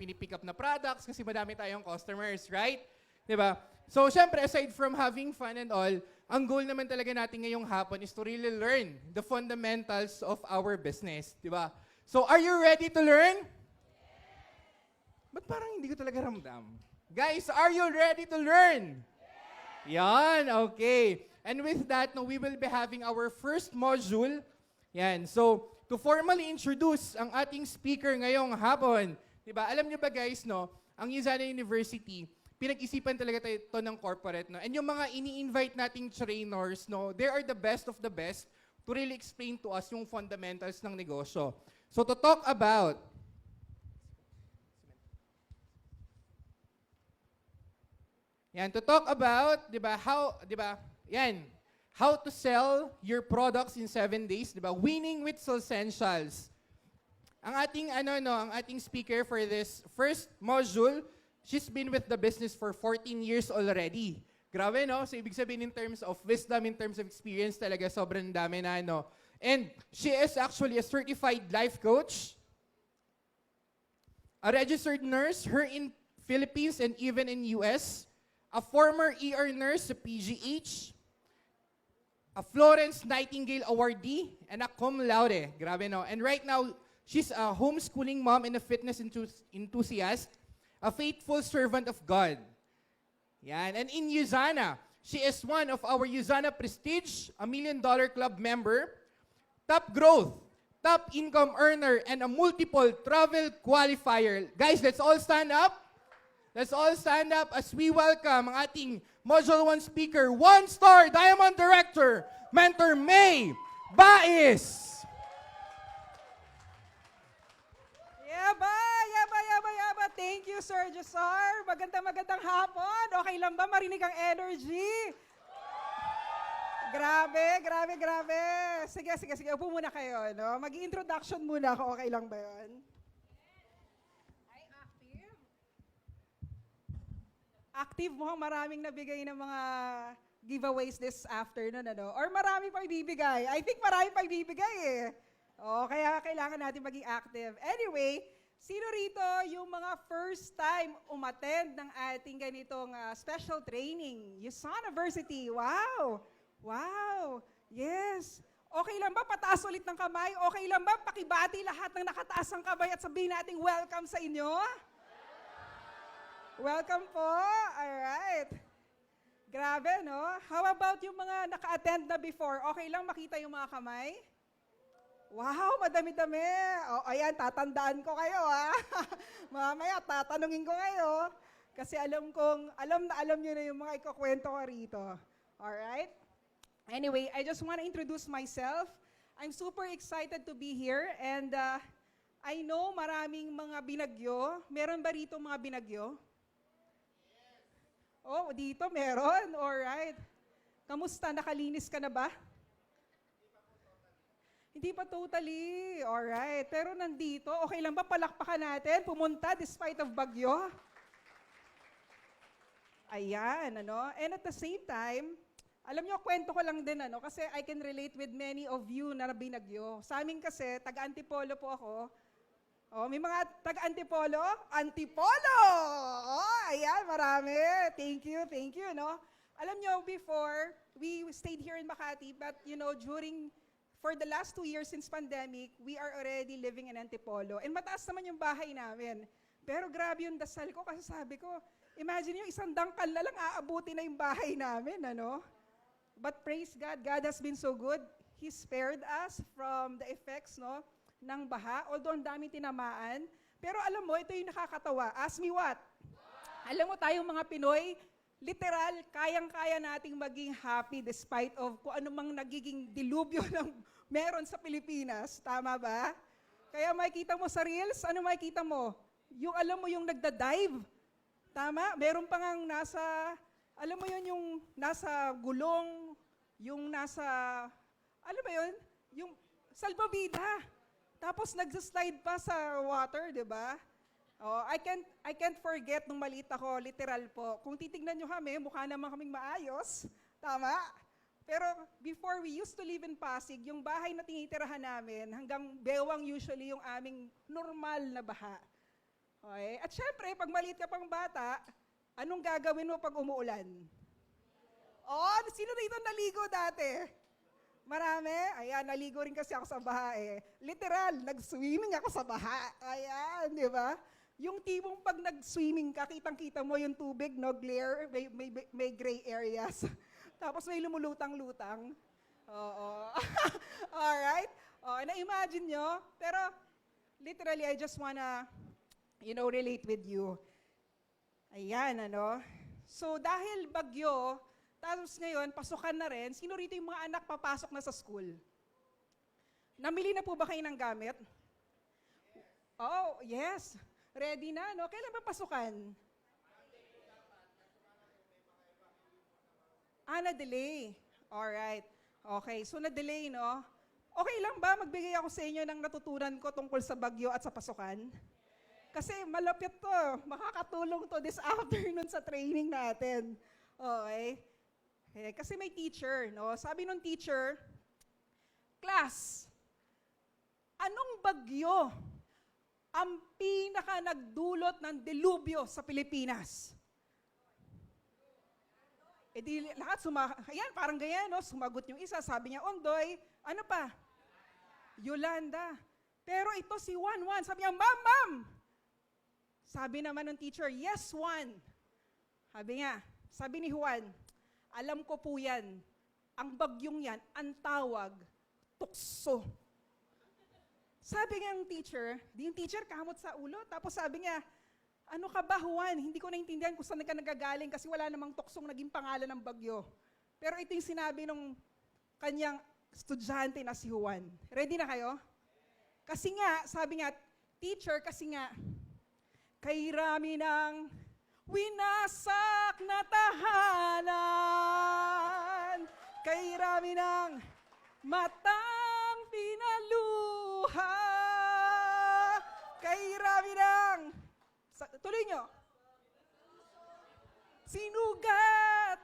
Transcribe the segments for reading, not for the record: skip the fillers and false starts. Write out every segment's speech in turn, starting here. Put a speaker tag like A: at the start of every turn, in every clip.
A: pinipick up na products kasi madami tayong customers, right? Diba? So, syempre, aside from having fun and all, ang goal naman talaga natin ngayong hapon is to really learn the fundamentals of our business. Diba? So, are you ready to learn? Ba't parang hindi ko talaga ramdam? Guys, are you ready to learn? Yan, okay. And with that, no, we will be having our first module. Yan, so to formally introduce ang ating speaker ngayong hapon, diba? Alam niyo ba guys, no, ang Uzana University, pinag-isipan talaga ito ng corporate, no? And yung mga ini-invite nating trainers, no, they are the best of the best to really explain to us yung fundamentals ng negosyo. So to talk about yan, to talk about, 'di ba, how to sell your products in 7 days, 'di ba? Winning with Essentials. Ang ating speaker for this first module, she's been with the business for 14 years already. Grabe, no? So ibig sabihin in terms of wisdom, in terms of experience, talaga sobrang dami na, no? And she is actually a certified life coach, a registered nurse, her in Philippines and even in US, a former ER nurse sa PGH, a Florence Nightingale awardee, and a cum laude. Grabe, no? And right now, she's a homeschooling mom and a fitness enthusiast, a faithful servant of God. Yan. And in Uzana, she is one of our Uzana Prestige, a $1 Million Club member, top growth, top income earner, and a multiple travel qualifier. Guys, let's all stand up. Let's all stand up as we welcome ang ating Module 1 speaker, 1-star Diamond Director, Mentor May Bais.
B: Yaba. Thank you, Sir Josar. Magandang hapon. Okay lang ba marinig ang energy? Grabe. Sige. Upo muna kayo, no? Mag-introduction muna ako. Okay lang ba yun? Active mukhang maraming nabigay ng mga giveaways this afternoon, ano? Or marami pang ibibigay. I think marami pang ibibigay eh. Kaya kailangan natin maging active. Anyway, sino rito yung mga first time umattend ng ating ganitong special training? Uzana University. Wow! Yes. Okay lang ba? Pataas ulit ng kamay. Okay lang ba? Pakibati lahat ng nakataas ng kamay at sabihin nating welcome sa inyo. Welcome po. Alright. Grabe, no? How about yung mga naka-attend na before? Okay lang makita yung mga kamay? Wow, madami-dami. Ayan, tatandaan ko kayo, ha? Mamaya, tatanungin ko kayo. Kasi alam na alam nyo na yung mga ikukwento ko rito. Alright? Anyway, I just want to introduce myself. I'm super excited to be here and I know maraming mga binagyo. Meron ba rito mga binagyo? Oh, dito meron. Alright. Kamusta? Nakalinis ka na ba? Hindi pa totally. Alright. Pero nandito, okay lang ba palakpakan natin? Pumunta despite of bagyo? Ayan, ano? And at the same time, alam nyo, kwento ko lang din, ano? Kasi I can relate with many of you na binagyo. Sa amin kasi, taga-Antipolo po ako. May mga taga-Antipolo? Antipolo! Ayan, marami. Thank you, no? Alam nyo, before, we stayed here in Makati, but you know, for the last 2 years since pandemic, we are already living in Antipolo. And mataas naman yung bahay namin. Pero grabe yung dasal ko kasi sabi ko, imagine yung isang dangkal na lang aabuti na yung bahay namin, ano? But praise God, God has been so good. He spared us from the effects, no, ng baha. Although ang dami tinamaan. Pero alam mo, ito yung nakakatawa. Ask me what? Alam mo tayong mga Pinoy, literal, kayang-kaya nating maging happy despite of kung anumang nagiging dilubyo ng meron sa Pilipinas. Tama ba? Kaya makikita mo sa Reels, ano makikita mo? Yung alam mo yung nagda-dive. Tama? Meron pa ngang nasa, alam mo yun, yung nasa gulong, yung nasa, alam mo yun? Yung salbabida. Tapos nagsa-slide pa sa water, di ba? I can't forget nung maliit ako, literal po. Kung titignan nyo kami, mukha naman kaming maayos. Tama? Pero before we used to live in Pasig, yung bahay na tinitirahan namin, hanggang bewang usually yung aming normal na baha. Okay? At syempre, pag maliit ka pang bata, anong gagawin mo pag umuulan? Oh, sino dito naligo dati? Marami? Ayan, naligo rin kasi ako sa baha eh. Literal, nag-swimming ako sa baha. Ayan, di ba? Yung tipong pag nag-swimming ka, kitang-kita mo yung tubig, no? Glare, may gray areas. Tapos may lumulutang-lutang. Oo. Alright? Na-imagine nyo? Pero, literally, I just wanna, relate with you. Ayan, So, dahil bagyo, tapos ngayon, pasukan na rin, sino rito yung mga anak papasok na sa school? Namili na po ba kayo ng gamit? Oh, yes. Ready na, no? Kailan ba pasukan? Na-delay. Alright. Okay, so na-delay, no? Okay lang ba magbigay ako sa inyo ng natutunan ko tungkol sa bagyo at sa pasukan? Kasi malapit to. Makakatulong to this afternoon sa training natin. Okay? Kasi may teacher, no? Sabi nung teacher, class, anong bagyo ang pinaka nagdulot ng delubyo sa Pilipinas? Di lahat ayan, parang ganyan, no? Sumagot yung isa, sabi niya, Ondoy, ano pa? Yolanda. Pero ito si Juan, sabi niya, Ma'am! Sabi naman ng teacher, yes, Juan. Sabi ni Juan, alam ko po yan, ang bagyong yan, ang tawag, tukso. Sabi nga yung teacher kamot sa ulo, tapos sabi niya, ano ka ba, Juan? Hindi ko naintindihan kung saan ka nagagaling kasi wala namang tuksong naging pangalan ng bagyo. Pero ito yung sinabi ng kanyang estudyante na si Juan. Ready na kayo? Kasi nga, sabi nga, teacher, kasi nga, kay rami ng winasak na tahanan, kay rami ng matang pinaluha, kay rami ng, tuloy nyo, sinugatan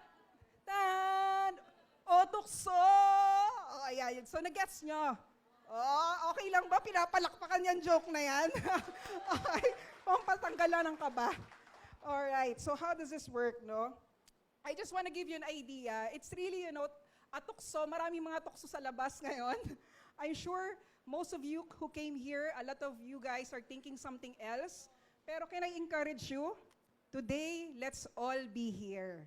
B: o tukso. Ayan, so nag-gets nyo. Okay lang ba? Pinapalakpakan yung joke na yan? Okay, pampatanggalan ng kaba. Alright, so how does this work, no? I just want to give you an idea. It's really, a tukso. Maraming mga tukso sa labas ngayon. I'm sure most of you who came here, a lot of you guys are thinking something else. Pero can I encourage you? Today, let's all be here.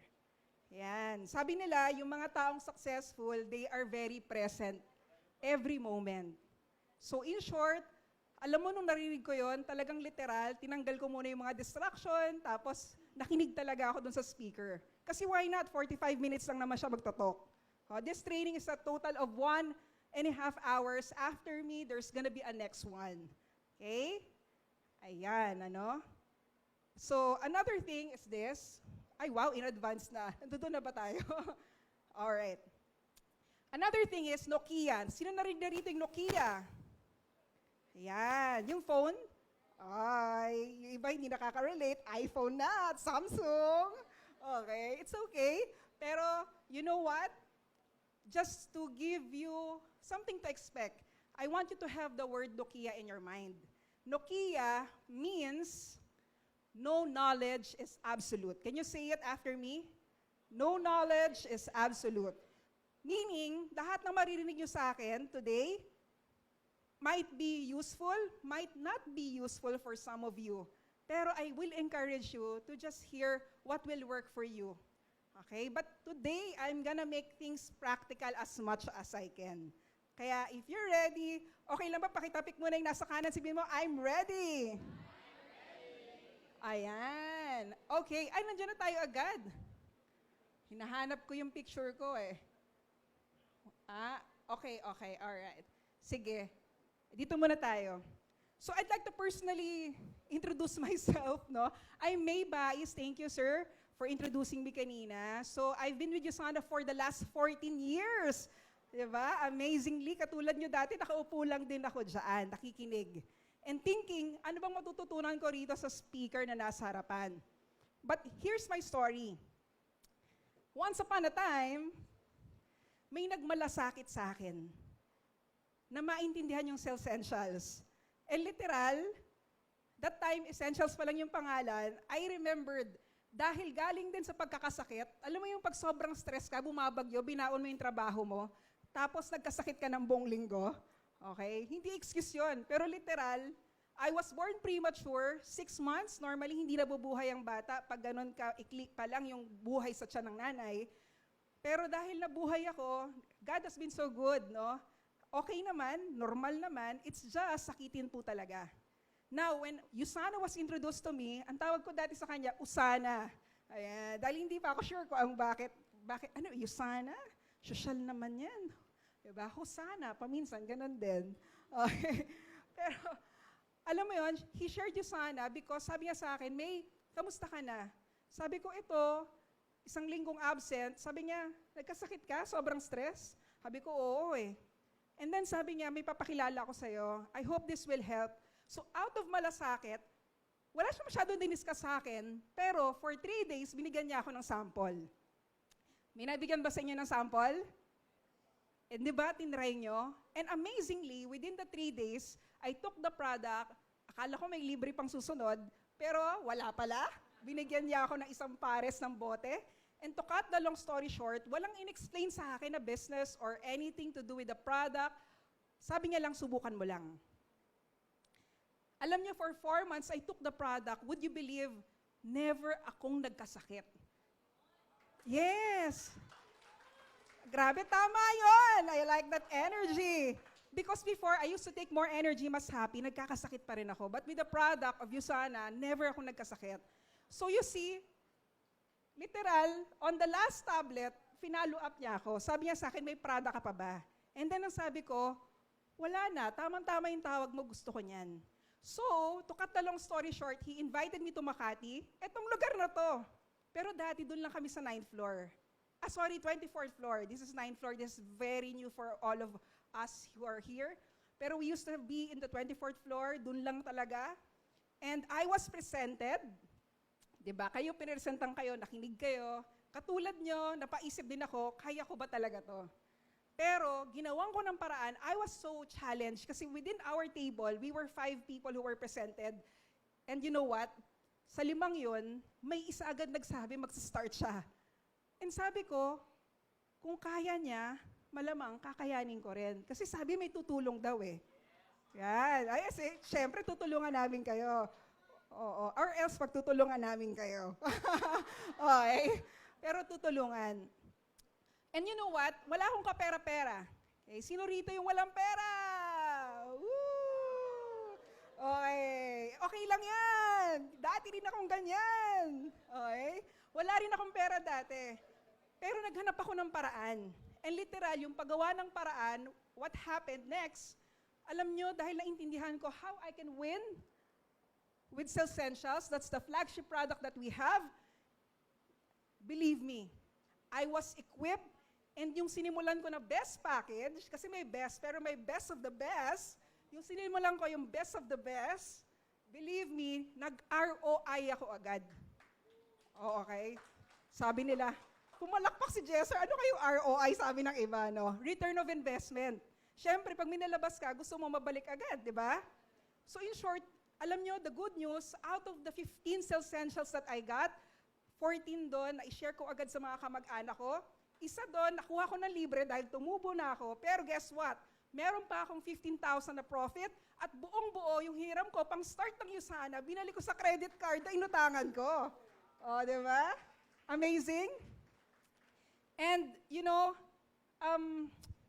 B: Yan. Sabi nila, yung mga taong successful, they are very present every moment. So in short, alam mo nung narinig ko yon, talagang literal, tinanggal ko muna yung mga distraction, tapos nakinig talaga ako dun sa speaker. Kasi why not? 45 minutes lang naman siya magtotalk. This training is a total of 1.5 hours. After me, there's gonna be a next one. Okay? Ayan, So, another thing is this. Ay, wow, in advance na. Nandito na ba tayo? Alright. Another thing is Nokia. Sino narinig na rito yung Nokia? Ayan, yung phone. Ay, yung iba hindi nakaka-relate. iPhone na at Samsung. Okay, it's okay. Pero, you know what? Just to give you something to expect, I want you to have the word Nokia in your mind. Nokia means no knowledge is absolute. Can you say it after me? No knowledge is absolute. Meaning, lahat ng maririnig nyo sa akin today might be useful, might not be useful for some of you. Pero I will encourage you to just hear what will work for you. Okay? But today, I'm gonna make things practical as much as I can. Kaya if you're ready, okay lang ba pakitapik muna yung nasa kanan, sabihin mo, I'm ready. Ayan. Okay. Ay, nandiyan na tayo agad. Hinahanap ko yung picture ko eh. Okay. Alright. Sige. Dito muna tayo. So, I'd like to personally introduce myself, no? I'm May Bais. Thank you, sir, for introducing me kanina. So, I've been with USANA for the last 14 years. Diba? Amazingly, katulad nyo dati, nakaupo lang din ako dyan, nakikinig. And thinking, ano bang matututunan ko rito sa speaker na nasa harapan? But here's my story. Once upon a time, may nagmalasakit sa akin na maintindihan yung Cell Essentials. And literal, that time, Essentials pa lang yung pangalan, I remembered, dahil galing din sa pagkakasakit, alam mo yung pag sobrang stress ka, bumabagyo, binaon mo yung trabaho mo, tapos nagkasakit ka ng buong linggo, okay? Hindi excuse yun, pero literal, I was born premature, 6 months, normally hindi nabubuhay ang bata, pag ganun ka, ikli pa lang yung buhay sa tiyan ng nanay. Pero dahil nabuhay ako, God has been so good, no? Okay naman, normal naman, it's just sakitin po talaga. Now, when Usana was introduced to me, ang tawag ko dati sa kanya, Usana. Ayan, dahil hindi pa ako sure ko ang bakit, ano, Usana? Social naman yan. Diba? Husana, paminsan, ganun din. Okay. Pero, alam mo yon, he shared Usana because sabi niya sa akin, May, kamusta ka na? Sabi ko, ito, isang linggong absent. Sabi niya, nagkasakit ka? Sobrang stress? Sabi ko, oo eh. And then sabi niya, may papakilala ko sa'yo. I hope this will help. So out of malasakit, wala siya masyadong diniscuss sa akin, pero for 3 days, binigyan niya ako ng sample. May nabigyan ba sa inyo ng sample? And di ba, tinry nyo? And amazingly, within the 3 days, I took the product, akala ko may libre pang susunod, pero wala pala. Binigyan niya ako ng isang pares ng bote. And to cut the long story short, walang in-explain sa akin na business or anything to do with the product. Sabi niya lang, subukan mo lang. Alam niyo, for 4 months, I took the product. Would you believe, never akong nagkasakit. Yes! Grabe, tama yon. I like that energy. Because before, I used to take more energy, mas happy, nagkakasakit pa rin ako. But with the product of Usana, never ako nagkasakit. So you see, literal, on the last tablet, finalo up niya ako. Sabi niya sa akin, may product ka pa ba? And then ang sabi ko, wala na, tamang-tama yung tawag mo, gusto ko niyan. So, to cut the long story short, he invited me to Makati. Etong lugar na to. Pero dati, doon lang kami sa 9th floor. 24th floor. This is 9th floor. This is very new for all of us who are here. Pero we used to be in the 24th floor. Doon lang talaga. And I was presented. Diba? Kayo, pinresentan kayo, nakinig kayo. Katulad nyo, napaisip din ako, kaya ko ba talaga to? Pero, ginawan ko ng paraan, I was so challenged kasi within our table, we were 5 people who were presented. And you know what? Sa 5 yun, may isa agad nagsabi, magsa-start siya. And sabi ko, kung kaya niya, malamang kakayanin ko rin. Kasi sabi may tutulong daw eh. Yan. Ay, syempre tutulungan namin kayo. Oo. Or else pagtutulungan namin kayo. Okay. Pero tutulungan. And you know what? Wala akong kapera-pera. Okay. Sino rito yung walang pera? Woo! Okay. Okay lang yan. Dati rin akong ganyan. Okay. Wala rin akong pera dati. Pero naghanap ako ng paraan. And literal, yung paggawa ng paraan, what happened next, alam nyo, dahil naintindihan ko how I can win with Cellsentials, that's the flagship product that we have, believe me, I was equipped, and yung sinimulan ko na best package, kasi may best, pero may best of the best, yung sinimulan ko yung best of the best, believe me, nag-ROI ako agad. Oh, okay? Sabi nila, pumalakpak si Jesser, ano kayong ROI, sabi ng iba, no? Return of investment. Siyempre, pag minalabas ka, gusto mo mabalik agad, di ba? So in short, alam nyo, the good news, out of the 15 Cellsentials that I got, 14 doon, na-share ko agad sa mga kamag-anak ko. Isa doon, nakuha ko ng libre dahil tumubo na ako. Pero guess what? Meron pa akong 15,000 na profit at buong-buo yung hiram ko, pang start ng Usana, binalik ko sa credit card na inutangan ko. O, di ba? Amazing? And, you know,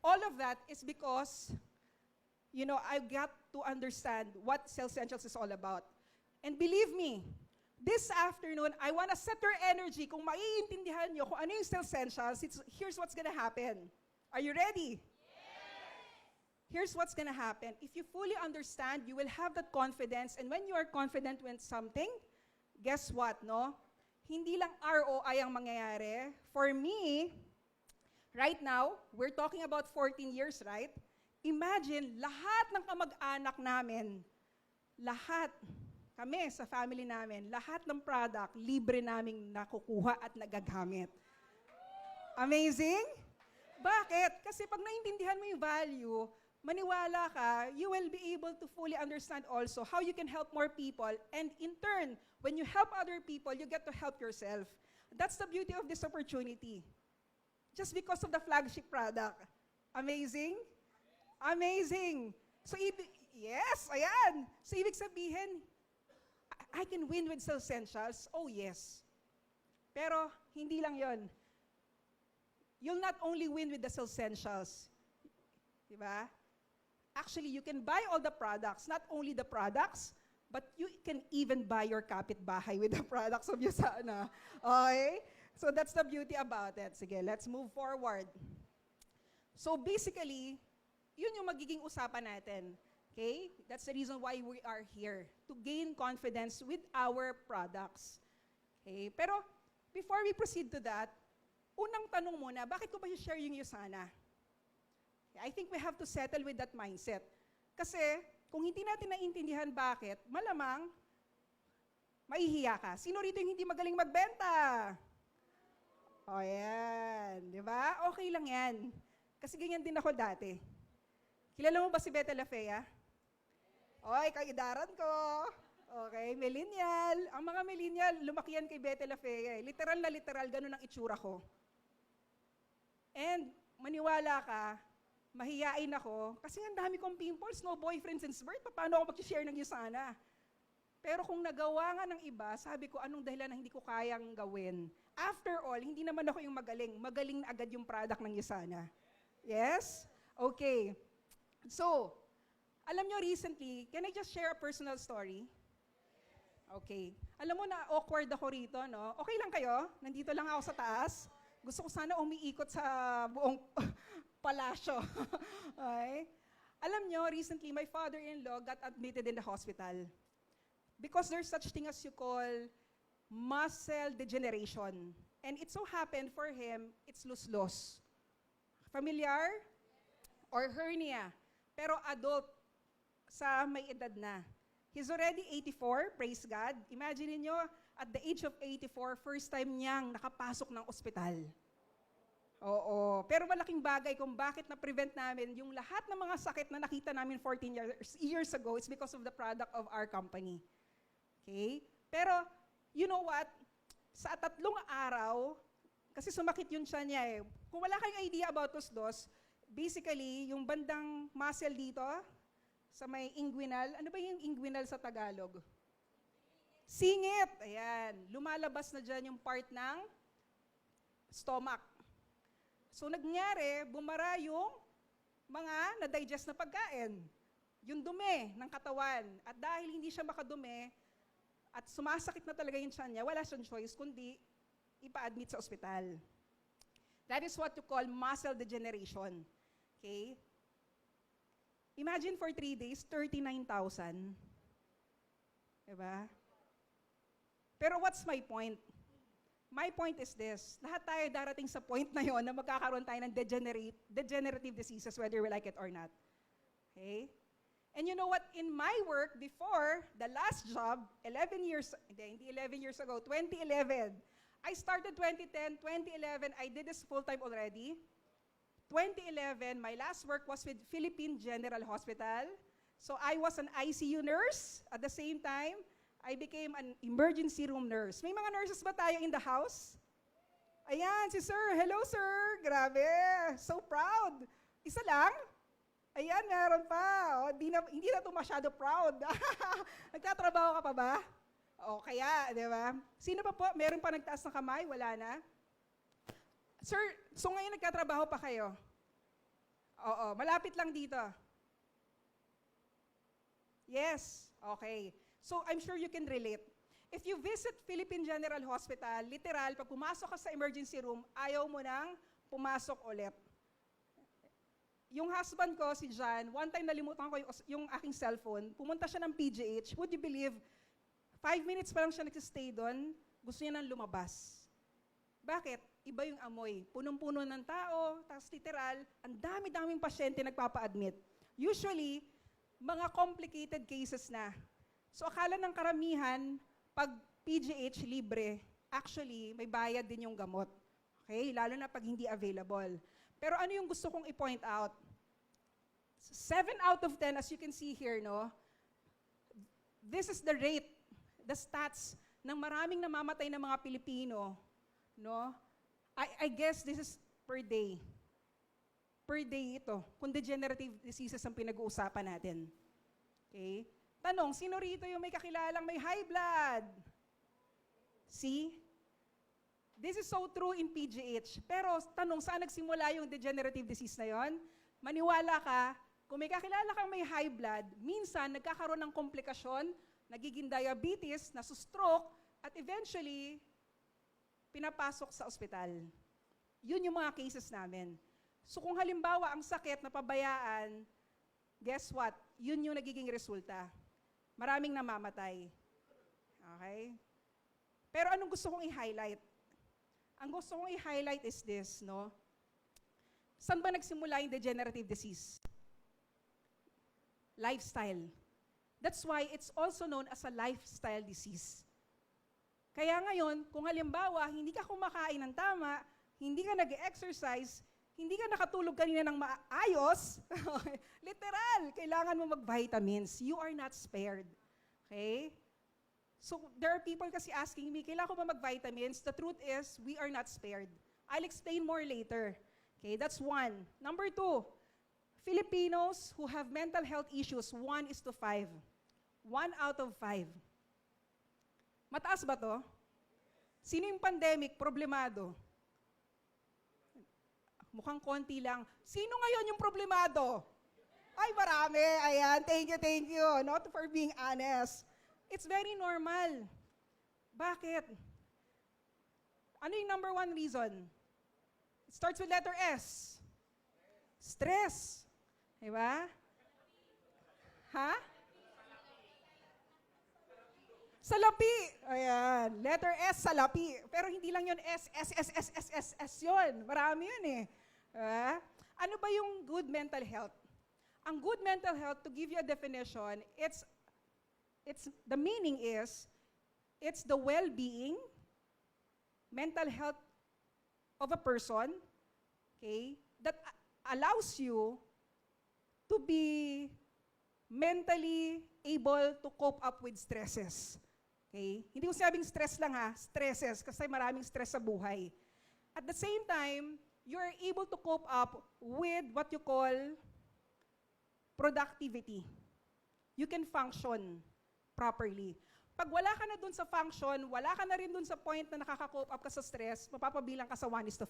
B: all of that is because, you know, I got to understand what Cellsentials is all about. And believe me, this afternoon, I want to set your energy. Kung maiintindihan nyo kung ano yung Cellsentials, here's what's gonna happen. Are you ready? Yes. Here's what's gonna happen. If you fully understand, you will have that confidence. And when you are confident with something, guess what, no? Hindi lang ROI ang mangyayari. For me, right now, we're talking about 14 years, right? Imagine, lahat ng kamag-anak namin, lahat, kami sa family namin, lahat ng product, libre naming nakukuha at nagagamit. Amazing? Bakit? Kasi pag naintindihan mo yung value, maniwala ka, you will be able to fully understand also how you can help more people. And in turn, when you help other people, you get to help yourself. That's the beauty of this opportunity. Just because of the flagship product. Amazing? Amazing. So, yes, ayan. So, ibig sabihin, I can win with Essentials? Oh, yes. Pero, hindi lang yon. You'll not only win with the Essentials. Diba? Actually, you can buy all the products, not only the products, but you can even buy your kapitbahay with the products of Yusana. Okay? So that's the beauty about it. Sige, let's move forward. So basically, yun yung magiging usapan natin. Okay? That's the reason why we are here, to gain confidence with our products. Okay? Pero before we proceed to that, unang tanong muna, bakit ko ba i-share yung Yusana? I think we have to settle with that mindset. Kasi, kung hindi natin naiintindihan bakit, malamang, maihiya ka. Sino rito yung hindi magaling magbenta? O yan, di ba? Okay lang yan. Kasi ganyan din ako dati. Kilala mo ba si Bete La Fea? Oy, kaidaran ko. Okay, millennial. Ang mga millennial, lumaki yan kay Bete La Fea. Literal na literal, ganun ang itsura ko. And, maniwala ka, mahiyain ako, kasi ang dami kong pimples, no boyfriend since birth, paano ako mag-share ng Yusana? Pero kung nagawa nga ng iba, sabi ko, anong dahilan na hindi ko kayang gawin? After all, hindi naman ako yung magaling. Magaling na agad yung product ng Yusana. Yes? Okay. So, alam nyo recently, can I just share a personal story? Okay. Alam mo na awkward ako rito, no? Okay lang kayo? Nandito lang ako sa taas. Gusto ko sana umiikot sa buong palasyo. Okay? Alam nyo, recently, my father-in-law got admitted in the hospital because there's such thing as you call muscle degeneration. And it so happened for him, it's lus-lus. Familiar? Or hernia. Pero adult, sa may edad na. He's already 84, praise God. Imagine niyo at the age of 84, first time niyang nakapasok ng ospital. Oo. Pero malaking bagay kung bakit na-prevent namin yung lahat ng mga sakit na nakita namin 14 years ago is because of the product of our company. Okay? Pero, you know what? Sa 3 araw, kasi sumakit yun siya niya eh. Kung wala kayong idea about tos-dos, basically, yung bandang muscle dito, sa may inguinal, ano ba yung inguinal sa Tagalog? Singit. Ayan. Lumalabas na dyan yung part ng stomach. So, nangyari, bumara yung mga na-digest na pagkain. Yung dumi ng katawan. At dahil hindi siya makadumi, at sumasakit na talaga yung tiyan niya, wala siyang choice kundi ipa-admit sa ospital. That is what you call muscle degeneration. Okay? Imagine for 3 days, 39,000. Diba? Pero what's my point? My point is this, lahat tayo darating sa point na yon na magkakaroon tayo ng degenerative diseases, whether we like it or not. Okay? And you know what? In my work before, the last job, 11 years, hindi 11 years ago, 2011, I started 2010, 2011, I did this full-time already. 2011, my last work was with Philippine General Hospital. So I was an ICU nurse. At the same time, I became an emergency room nurse. May mga nurses ba tayo in the house? Ayan, si sir. Hello, sir. Grabe. So proud. Isa lang? Ayan, meron pa. O, hindi na ito masyado proud. Nagtatrabaho ka pa ba? O, kaya, di ba? Sino pa po? Meron pa nagtaas ng kamay? Wala na? Sir, so ngayon nagtatrabaho pa kayo? Oo, malapit lang dito. Yes, okay. So I'm sure you can relate. If you visit Philippine General Hospital, literal, pag pumasok ka sa emergency room, ayaw mo nang pumasok ulit. Yung husband ko, si John, one time nalimutan ko yung aking cellphone, pumunta siya ng PGH, would you believe, 5 minutes pa lang siya nagsistay doon, gusto niya nang lumabas. Bakit? Iba yung amoy. Punong-puno ng tao, tapos literal, ang dami-daming pasyente nagpapa-admit. Usually, mga complicated cases na. So akala ng karamihan, pag PGH libre, actually, may bayad din yung gamot. Okay? Lalo na pag hindi available. Pero ano yung gusto kong i-point out? 7 out of 10, as you can see here, no? This is the rate, the stats ng maraming namamatay na mga Pilipino, no? I guess this is per day. Per day ito, kung degenerative diseases ang pinag-uusapan natin. Okay? Tanong, sino rito yung may kakilalang may high blood? See? This is so true in PGH. Pero tanong, saan nagsimula yung degenerative disease na yon? Maniwala ka, kung may kakilala kang may high blood, minsan nagkakaroon ng komplikasyon, nagiging diabetes, nasustroke, at eventually, pinapasok sa ospital. Yun yung mga cases namin. So kung halimbawa ang sakit na pabayaan, guess what? Yun yung nagiging resulta. Maraming namamatay. Okay? Pero anong gusto kong i-highlight? Ang gusto kong i-highlight is this, no? Saan ba nagsimula yung degenerative disease? Lifestyle. That's why it's also known as a lifestyle disease. Kaya ngayon, kung halimbawa, hindi ka kumakain ng tama, hindi ka nag-exercise, hindi ka nakatulog kanina ng maayos, literal, kailangan mo mag-vitamins. You are not spared. Okay? So, there are people kasi asking me, kailangan ko ba mag-vitamins? The truth is, we are not spared. I'll explain more later. Okay, that's one. Number 2, Filipinos who have mental health issues, 1:5. 1 out of 5. Mataas ba to? Sino yung pandemic, problemado? Mukhang konti lang. Sino ngayon yung problemado? Ay, marami. Ayan, thank you. Not for being honest. It's very normal. Bakit? Ano yung number 1 reason? It starts with letter S. Stress. Diba? Ha? Salapi. Ayan. Letter S, salapi. Pero hindi lang yun S yun. Marami yun eh. Ano ba yung good mental health? Ang good mental health, to give you a definition, the meaning is, it's the well-being, mental health of a person, okay, that allows you to be mentally able to cope up with stresses. Okay? Hindi ko sabing stress lang ha, stresses, kasi maraming stress sa buhay. At the same time, you are able to cope up with what you call productivity. You can function properly. Pag wala ka na dun sa function, wala ka na rin dun sa point na nakaka-cope up ka sa stress, mapapabilang ka sa 1:5.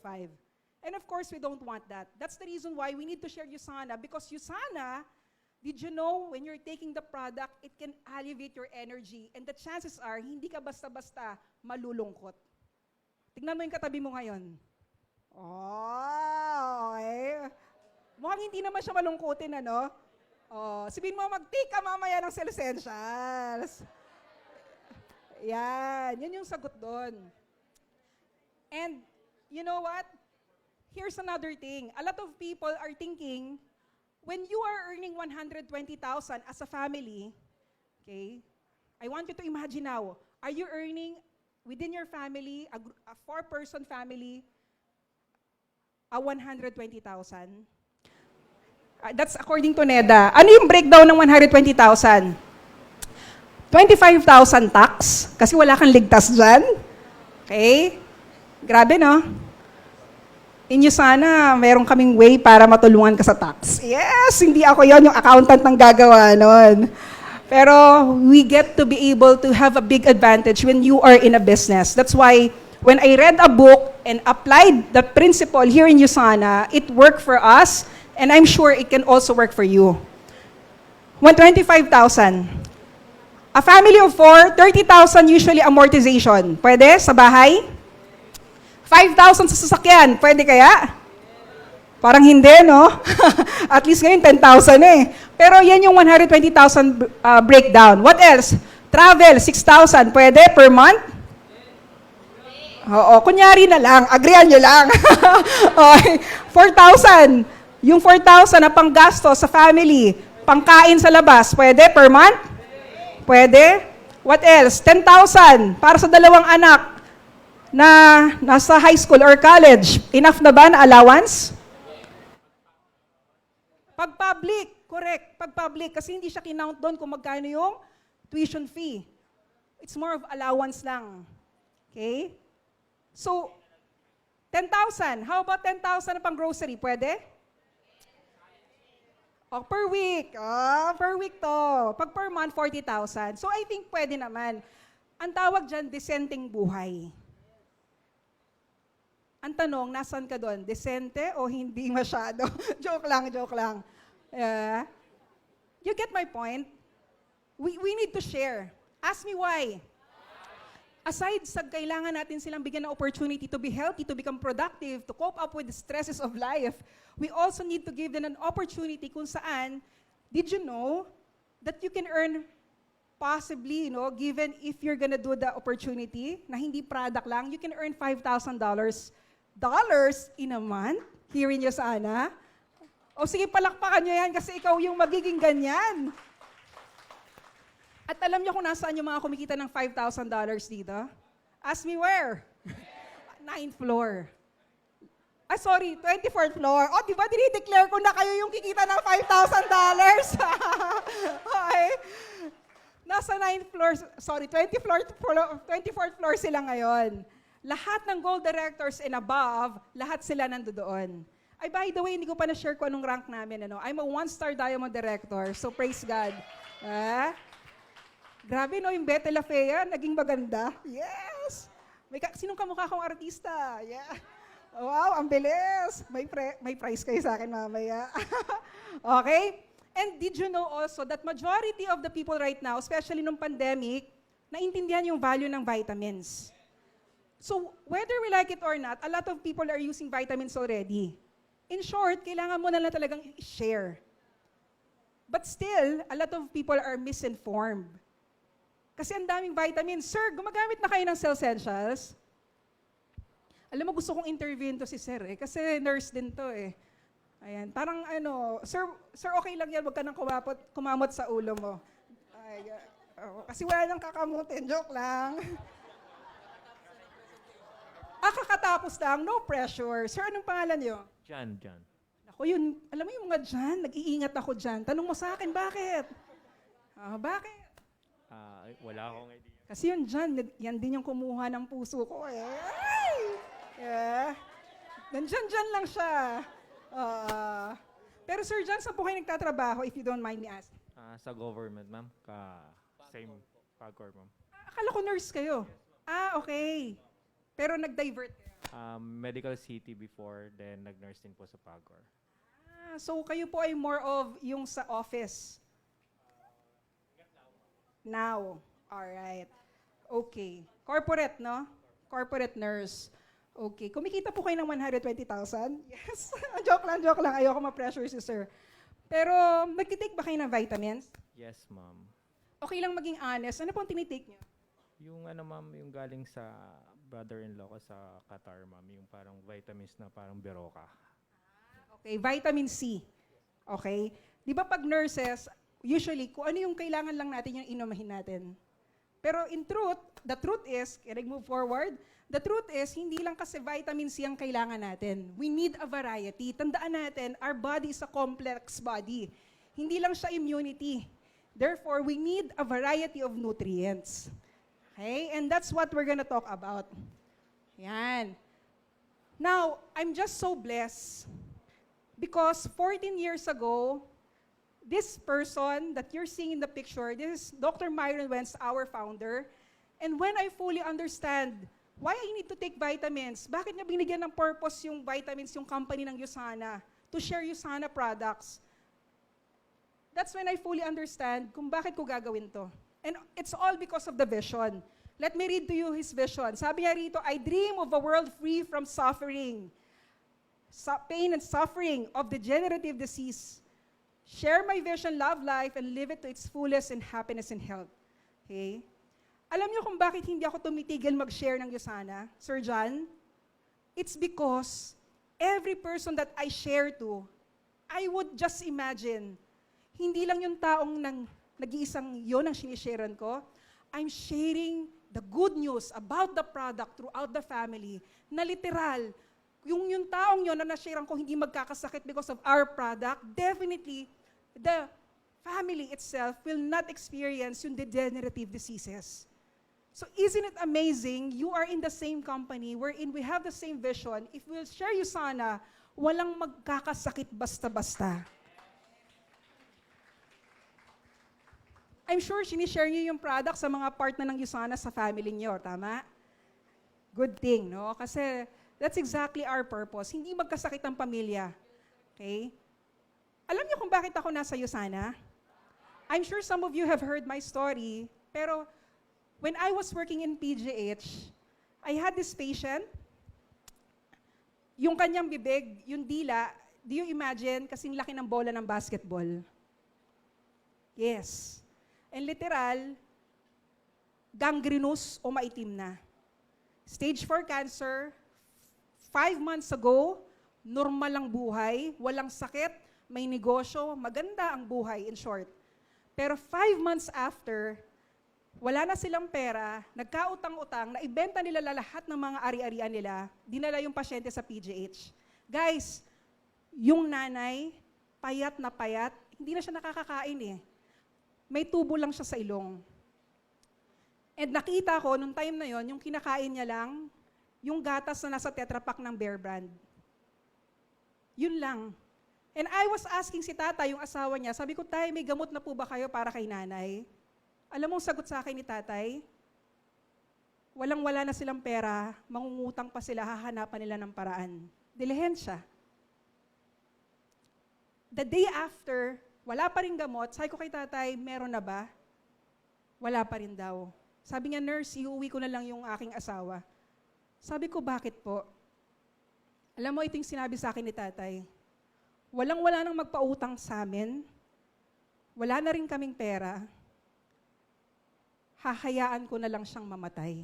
B: And of course, we don't want that. That's the reason why we need to share USANA, because USANA, did you know, when you're taking the product, it can elevate your energy, and the chances are, hindi ka basta-basta malulungkot. Tignan mo yung katabi mo ngayon. Oh, okay. Mukhang hindi naman siya malungkutin, ano? Oh, sabihin mo, mag-take ka mamaya ng cell essentials. Yan yung sagot doon. And, you know what? Here's another thing. A lot of people are thinking, when you are earning 120,000 as a family, okay, I want you to imagine now, are you earning within your family, a 4-person family, a 120,000? That's according to NEDA. Ano yung breakdown ng 120,000? 25,000 tax, kasi wala kang ligtas dyan. Okay? Grabe, no? Inyo sana, meron kaming way para matulungan ka sa tax. Yes, hindi ako yon, yung accountant ng gagawa nun. Pero we get to be able to have a big advantage when you are in a business. That's why when I read a book and applied the principle here in USANA, it worked for us, and I'm sure it can also work for you. 125,000. A family of 4, 30,000 usually amortization. Pwede sa bahay? 5,000 sa sasakyan. Pwede kaya? Parang hindi, no? At least ngayon, 10,000 eh. Pero yan yung 120,000 breakdown. What else? Travel, 6,000. Pwede per month? Oo, kunyari na lang. Agreean nyo lang. Okay. 4,000. Yung 4,000 na panggasto sa family, pangkain sa labas, pwede per month? Pwede. What else? 10,000 para sa 2 anak na nasa high school or college. Enough na ba na allowance? Pag public, Correct. Pag public, kasi hindi siya kinount doon kung magkano yung tuition fee. It's more of allowance lang. Okay? So, 10,000. How about 10,000 na pang grocery? Pwede? O, per week. Per week to. Pag per month, 40,000. So, I think pwede naman. Ang tawag dyan, disenteng buhay. Ang tanong, nasan ka doon? Desente o hindi masyado? Joke lang, joke lang. You get my point? We need to share. Ask me why. Aside sa kailangan natin silang bigyan ng opportunity to be healthy, to become productive, to cope up with the stresses of life, we also need to give them an opportunity kung saan, did you know that you can earn possibly, given if you're gonna do the opportunity, na hindi product lang, you can earn $5,000 in a month? Hearing nyo sana? O sige, palakpakan nyo yan kasi ikaw yung magiging ganyan. At alam niyo kung nasaan yung mga kumikita ng $5,000 dito? Ask me where? 9th floor. 24th floor. O, di ba dinideclare ko na kayo yung kikita ng $5,000? Okay. Nasa 9th floor, 24th floor sila ngayon. Lahat ng gold directors and above, lahat sila nandoon. Ay, by the way, hindi ko pa na-share kung anong rank namin. I'm a 1-star diamond director, so praise God. Grabe, no, yung Bete La Fea, naging maganda. Yes! Sinong kamukha kong artista? Yeah. Wow, ang bilis. May prize kayo sa akin mamaya. Okay? And did you know also that majority of the people right now, especially nung pandemic, naintindihan yung value ng vitamins. So, whether we like it or not, a lot of people are using vitamins already. In short, kailangan mo na lang talagang i-share. But still, a lot of people are misinformed. Kasi ang daming vitamins. Sir, gumagamit na kayo ng Cell Essentials? Alam mo, gusto kong interviewin to si Sir kasi nurse din to Ayan, parang sir, okay lang yan, wag ka nang kumamot sa ulo mo. Kasi wala nang kakamutin, joke lang. Kakatapos lang, no pressure. Sir, anong pangalan niyo?
C: Jan.
B: Ako yun, alam mo yung mga Jan, nag-iingat ako dyan. Tanong mo sa akin, bakit? Bakit?
C: Wala akong idea.
B: Kasi yun Jan, yan din yung kumuha ng puso ko Ay! Nandyan lang siya. Pero Sir Jan, saan po kayo nagtatrabaho, if you don't mind me asking?
C: Sa government, ma'am. Same Pagcor, ma'am.
B: Akala ko nurse kayo. Okay. Pero nag-divert kayo.
C: Medical city before, then nag-nurse din po sa Pagcor.
B: So kayo po ay more of yung sa office? Now. Alright. Okay. Corporate, no? Corporate nurse. Okay. Kumikita po kayo ng 120,000? Yes. joke lang. Ayoko ma-pressure si sir. Pero, nagtitake ba kayo ng vitamins?
C: Yes, ma'am.
B: Okay lang maging honest. Ano pong tinitake niyo?
C: Yung ma'am, yung galing sa brother-in-law ko sa Qatar, ma'am. Yung parang vitamins na parang Beroka.
B: Okay. Vitamin C. Okay. Di ba pag nurses, usually, kung ano yung kailangan lang natin yung inumahin natin. Pero in truth, the truth is, can I move forward? The truth is, hindi lang kasi vitamin C ang kailangan natin. We need a variety. Tandaan natin, our body is a complex body. Hindi lang siya immunity. Therefore, we need a variety of nutrients. Okay? And that's what we're gonna talk about. Yan. Now, I'm just so blessed because 14 years ago, this person that you're seeing in the picture, this is Dr. Myron Wentz, our founder. And when I fully understand why I need to take vitamins, bakit niya binigyan ng purpose yung vitamins, yung company ng USANA, to share USANA products, that's when I fully understand kung bakit ko gagawin to. And it's all because of the vision. Let me read to you his vision. Sabi niya rito, I dream of a world free from suffering, pain and suffering of degenerative disease. Share my vision, love life, and live it to its fullest in happiness and health. Okay? Alam niyo kung bakit hindi ako tumitigil mag-share ng USANA, Sir John? It's because every person that I share to, I would just imagine, hindi lang yung taong nag-iisang yun ang sinisharean ko, I'm sharing the good news about the product throughout the family, na literal, yung taong yun na na-sharean ko hindi magkakasakit because of our product, definitely, the family itself will not experience yung degenerative diseases. So isn't it amazing, you are in the same company wherein we have the same vision. If we'll share USANA, walang magkakasakit basta-basta. I'm sure sinishare niyo yung product sa mga part na ng USANA sa family niyo, tama? Good thing, no? Kasi that's exactly our purpose. Hindi magkasakit ang pamilya. Okay? Alam niyo kung bakit ako nasa USANA? I'm sure some of you have heard my story, pero when I was working in PGH, I had this patient, yung kanyang bibig, yung dila, do you imagine, kasing laki ng bola ng basketball? Yes. And literal, gangrenous o maitim na. Stage 4 cancer, 5 months ago, normal ang buhay, walang sakit, may negosyo, maganda ang buhay, in short. Pero 5 months after, wala na silang pera, nagkautang-utang, naibenta nila lahat ng mga ari-arian nila, dinala yung pasyente sa PGH. Guys, yung nanay, payat na payat, hindi na siya nakakakain eh. May tubo lang siya sa ilong. And nakita ko, nung time na yon, yung kinakain niya lang, yung gatas na nasa Tetra Pak ng Bear Brand. Yun lang. And I was asking si tata, yung asawa niya, sabi ko, tay, may gamot na po ba kayo para kay nanay? Alam mo, sagot sa akin ni tatay, walang-wala na silang pera, mangungutang pa sila, hahanapan nila ng paraan. Dilihensya. The day after, wala pa rin gamot, sabi ko kay tatay, meron na ba? Wala pa rin daw. Sabi niya, nurse, iuwi ko na lang yung aking asawa. Sabi ko, bakit po? Alam mo, ito yung sinabi sa akin ni tatay. Walang-wala nang magpautang sa amin. Wala na rin kaming pera. Hahayaan ko na lang siyang mamatay.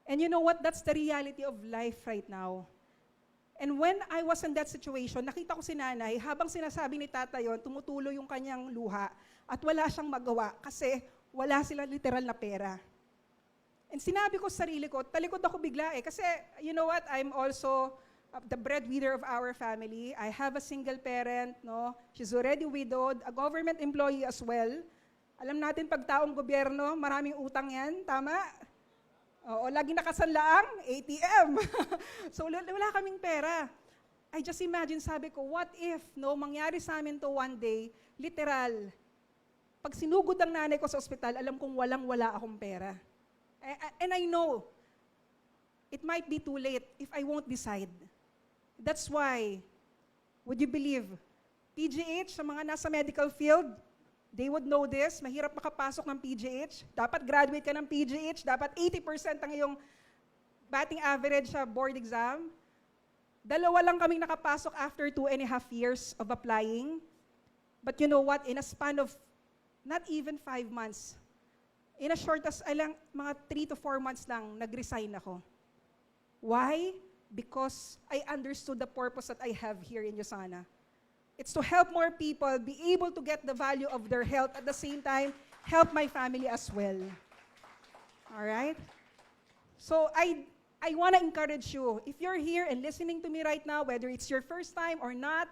B: And you know what? That's the reality of life right now. And when I was in that situation, nakita ko si nanay, habang sinasabi ni tata yon, tumutulo yung kanyang luha at wala siyang magawa kasi wala silang literal na pera. And sinabi ko sa sarili ko, talikod ako bigla eh. Kasi, you know what, I'm also the breadwinner of our family. I have a single parent, no? She's already widowed, a government employee as well. Alam natin, pag taong gobyerno, maraming utang yan, tama? Oo, lagi nakasanlaang ATM. So, wala kaming pera. I just imagine, sabi ko, what if, no, mangyari sa amin to one day, literal, pag sinugod ang nanay ko sa ospital, alam kong walang-wala akong pera. And I know, it might be too late if I won't decide. That's why, would you believe, PGH, sa mga nasa medical field, they would know this, mahirap makapasok ng PGH. Dapat graduate ka ng PGH, dapat 80% ang iyong batting average sa board exam. 2 lang kaming nakapasok after 2.5 years of applying. But you know what, in a span of not even 5 months, in a short as mga 3 to 4 months lang, nag-resign ako. Why? Because I understood the purpose that I have here in USANA. It's to help more people be able to get the value of their health, at the same time, help my family as well. All right? So I want to encourage you, if you're here and listening to me right now, whether it's your first time or not,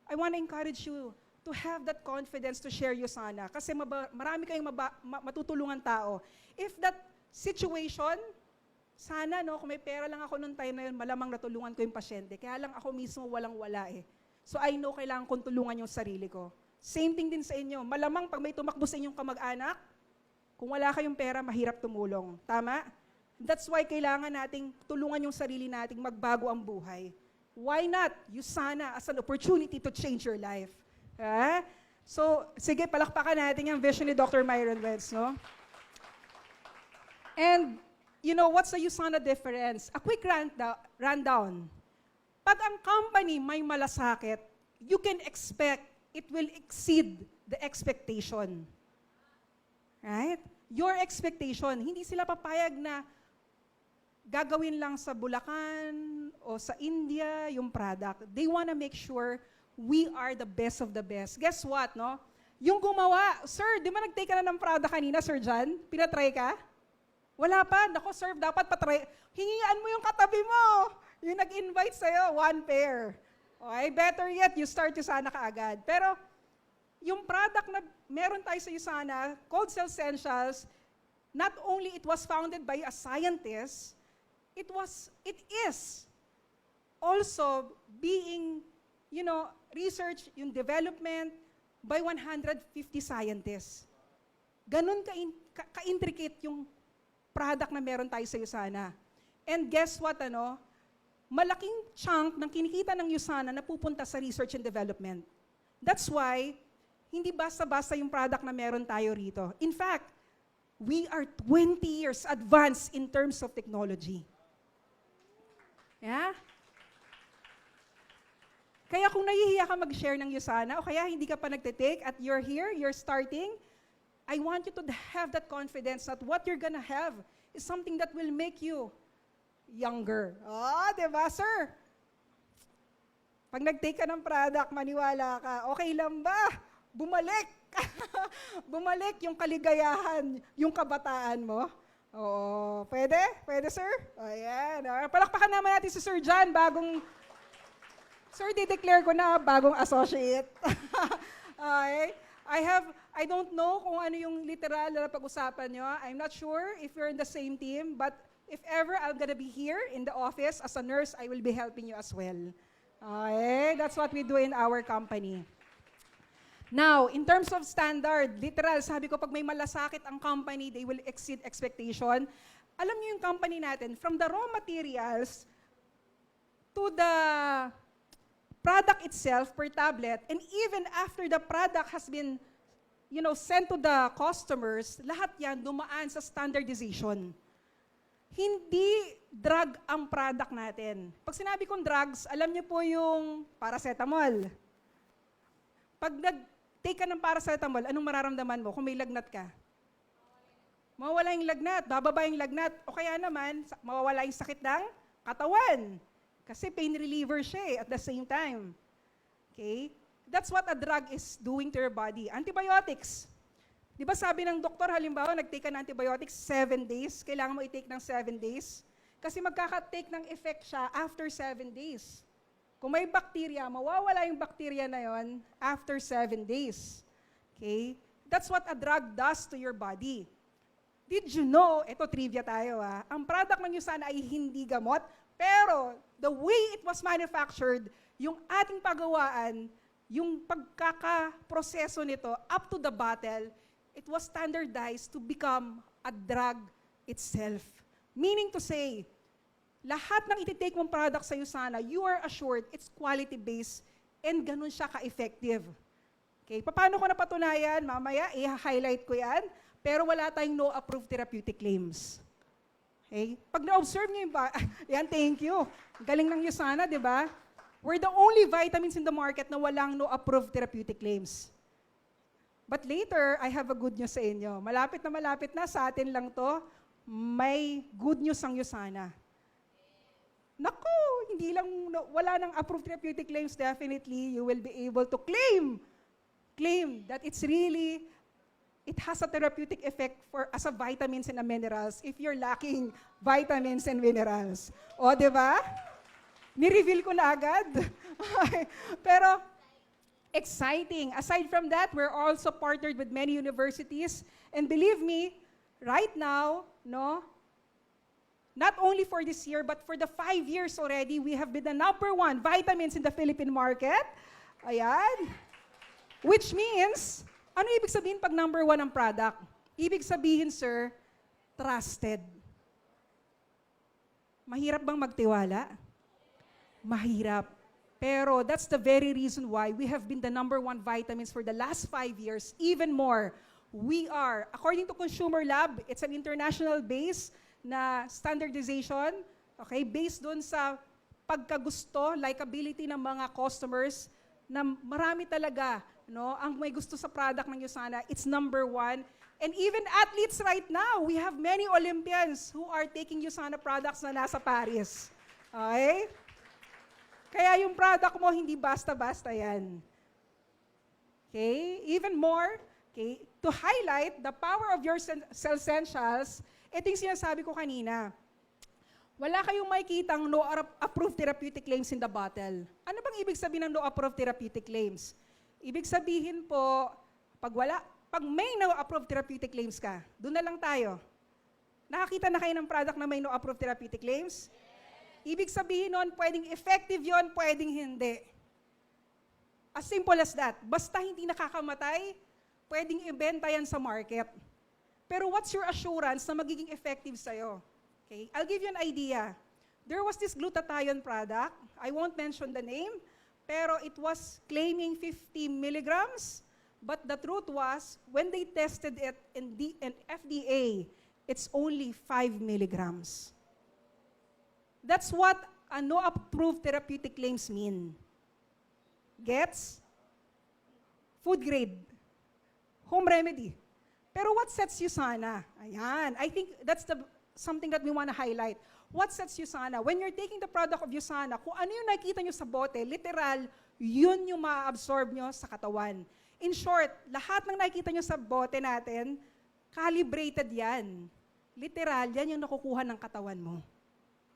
B: I want to encourage you to have that confidence to share USANA. Kasi marami kayong matutulungan tao. If that situation, sana, no, kung may pera lang ako noong time na yun, malamang natulungan ko yung pasyente. Kaya lang ako mismo walang-wala eh. So I know kailangan kong tulungan yung sarili ko. Same thing din sa inyo. Malamang pag may tumakbo sa inyong kamag-anak, kung wala kayong pera, mahirap tumulong. Tama? That's why kailangan nating tulungan yung sarili nating magbago ang buhay. Why not? USANA as an opportunity to change your life. So, sige, palakpakan natin yung vision ni Dr. Myron Wentz, no? And, you know, what's the USANA difference? A quick rundown. Pag ang company may malasakit, you can expect it will exceed the expectation. Right? Your expectation, hindi sila papayag na gagawin lang sa Bulacan o sa India yung product. They wanna make sure we are the best of the best. Guess what, no? Yung gumawa, sir, di ba nag-take ka na ng product kanina, Sir John? Pinatry ka? Wala pa. Nako, sir, dapat patry. Hingian mo yung katabi mo. Yung nag-invite sa'yo, 1 pair. Okay, better yet, you start USANA kaagad. Pero, yung product na meron tayo sa USANA, called Cellsentials, not only it was founded by a scientist, it is also being, research, yung development by 150 scientists. Ganun ka-intricate yung product na meron tayo sa USANA. And guess what, malaking chunk ng kinikita ng USANA na pupunta sa research and development. That's why, hindi basta-basta yung product na meron tayo rito. In fact, we are 20 years advanced in terms of technology. Yeah? Kaya kung nahihiya ka mag-share ng USANA o kaya hindi ka pa nagtitake at you're here, you're starting, I want you to have that confidence that what you're gonna have is something that will make you younger. Diba, sir? Pag nag-take ka ng product, maniwala ka, okay lang ba? Bumalik! Bumalik yung kaligayahan, yung kabataan mo. Oo. Pwede? Pwede, sir? Ayan. Palakpakan naman natin si Sir John, Sir, di-declare ko na bagong associate. Okay. I don't know kung ano yung literal na pag-usapan nyo. I'm not sure if you're in the same team, but if ever I'm gonna be here in the office as a nurse, I will be helping you as well. Okay, that's what we do in our company. Now, in terms of standard, literal, sabi ko pag may malasakit ang company, they will exceed expectation. Alam niyo yung company natin, from the raw materials to the product itself per tablet, and even after the product has been sent to the customers, lahat yan dumaan sa standardization. Hindi drug ang product natin. Pag sinabi kong drugs, alam niyo po yung paracetamol. Pag nag-take ka ng paracetamol, anong mararamdaman mo kung may lagnat ka? Mawawala yung lagnat, bababa yung lagnat, o kaya naman, mawawala yung sakit ng katawan. Kasi pain reliever siya at the same time. Okay? That's what a drug is doing to your body. Antibiotics. Di ba sabi ng doktor, halimbawa, nag-take ka ng antibiotics 7 days, kailangan mo i-take ng 7 days? Kasi magkaka-take ng effect siya after 7 days. Kung may bacteria, mawawala yung bacteria na yon after 7 days. Okay? That's what a drug does to your body. Did you know, ito trivia tayo ang product ng USANA ay hindi gamot, pero the way it was manufactured, yung ating pagawaan, yung pagkakaproseso nito up to the bottle, it was standardized to become a drug itself. Meaning to say, lahat ng iti-take mong product sa USANA, you are assured it's quality-based and ganun siya ka-effective. Okay, paano ko napatunayan? Mamaya, i-highlight ko yan, pero wala tayong no approved therapeutic claims. Okay? Pag na-observe nyo yung yan, thank you. Galing ng USANA, di ba? We're the only vitamins in the market na walang no approved therapeutic claims. But later, I have a good news sa inyo. Malapit na sa atin lang to, may good news ang USANA. Naku, hindi lang, wala nang approved therapeutic claims, definitely you will be able to claim that it's really, it has a therapeutic effect as a vitamins and a minerals if you're lacking vitamins and minerals. O, di ba? Ni-reveal ko na agad. Pero, exciting. Aside from that, we're also partnered with many universities. And believe me, right now, not only for this year, but for the 5 years already, we have been the #1 vitamins in the Philippine market. Ayan. Which means, ano ibig sabihin pag #1 ang product? Ibig sabihin, sir, trusted. Mahirap bang magtiwala? Mahirap. Pero that's the very reason why we have been the #1 vitamins for the last 5 years. Even more, we are, according to Consumer Lab, it's an international base na standardization, okay, based dun sa pagkagusto, likability ng mga customers, na marami talaga, ang may gusto sa product ng USANA, it's #1. And even athletes right now, we have many Olympians who are taking USANA products na nasa Paris. Okay? Kaya yung product mo, hindi basta-basta yan. Okay? Even more, okay, to highlight the power of your Cellsentials, ito yung sinasabi ko kanina. wala kayong makikitang no approved therapeutic claims in the bottle. Ano bang ibig sabihin ng no approved therapeutic claims? Ibig sabihin po, pag may no approved therapeutic claims ka, doon na lang tayo. Nakakita na kayo ng product na may no approved therapeutic claims? Ibig sabihin nun, pwedeng effective yon, pwedeng hindi. As simple as that. Basta hindi nakakamatay, pwedeng ibenta yan sa market. Pero what's your assurance na magiging effective sa'yo? Okay, I'll give you an idea. There was this glutathione product. I won't mention the name, pero it was claiming 50 milligrams. But the truth was, when they tested it in FDA, it's only 5 milligrams. That's what a no approved therapeutic claims mean. Gets? Food grade. Home remedy. Pero what sets you sana? Ayan. I think that's something that we want to highlight. What sets USANA? When you're taking the product of USANA, kung ano yung nakikita nyo sa bote, literal, yun yung ma-absorb nyo sa katawan. In short, lahat ng nakikita nyo sa bote natin, calibrated yan. Literal, yan yung nakukuha ng katawan mo.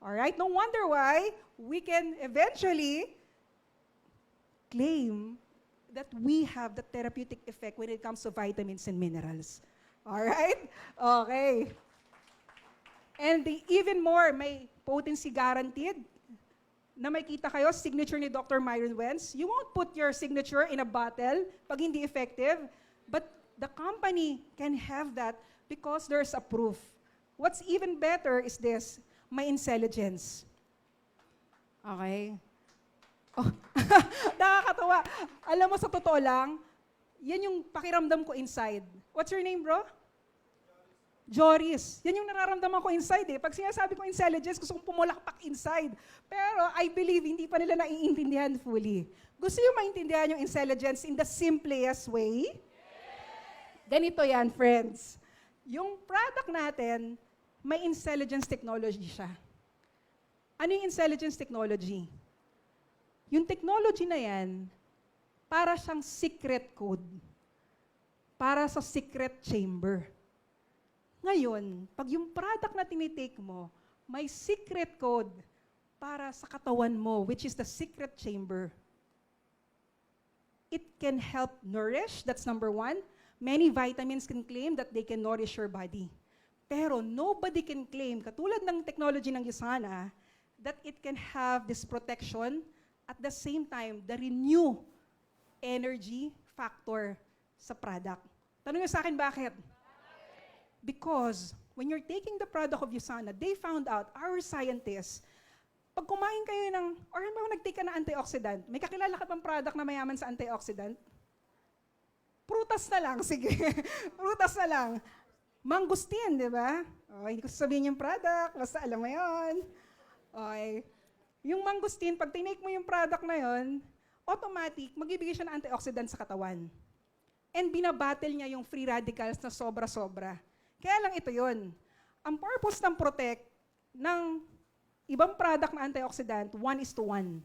B: Alright? No wonder why we can eventually claim that we have the therapeutic effect when it comes to vitamins and minerals. Alright? Okay. And even more, may potency guaranteed na makita kayo, signature ni Dr. Myron Wentz. You won't put your signature in a bottle pag hindi effective, but the company can have that because there's a proof. What's even better is this, may intelligence. Okay? Oh, nakakatawa. Alam mo, sa totoo lang, yan yung pakiramdam ko inside. What's your name, bro? Joris. Yan yung nararamdaman ko inside eh. Pag sinasabi ko intelligence, gusto kong pumulakpak inside. Pero I believe hindi pa nila naiintindihan fully. Gusto yung maintindihan yung intelligence in the simplest way? Ganito yan, friends. Yung product natin, may intelligence technology siya. Ano yung intelligence technology? Yung technology na yan, para siyang secret code. Para sa secret chamber. Ngayon, pag yung product na tinitake mo, may secret code para sa katawan mo, which is the secret chamber. It can help nourish, that's number one. Many vitamins can claim that they can nourish your body. Pero nobody can claim, katulad ng technology ng USANA, that it can have this protection at the same time, the renew energy factor sa product. Tanong niyo sa akin, bakit? Because when you're taking the product of USANA, they found out, our scientists, pag kumain kayo ng, or nag-take ka ng antioxidant, may kakilala ka pang product na mayaman sa antioxidant? Prutas na lang, sige. Prutas na lang. Mangustin, di ba? Okay, hindi ko sasabihin yung product, basta alam mo yun. Okay. Yung mangustin, pag tinake mo yung product na yun, automatic, magbibigay siya ng antioxidant sa katawan. And binabattle niya yung free radicals na sobra-sobra. Kaya lang ito yun. Ang purpose ng Protect ng ibang product na antioxidant, 1:1.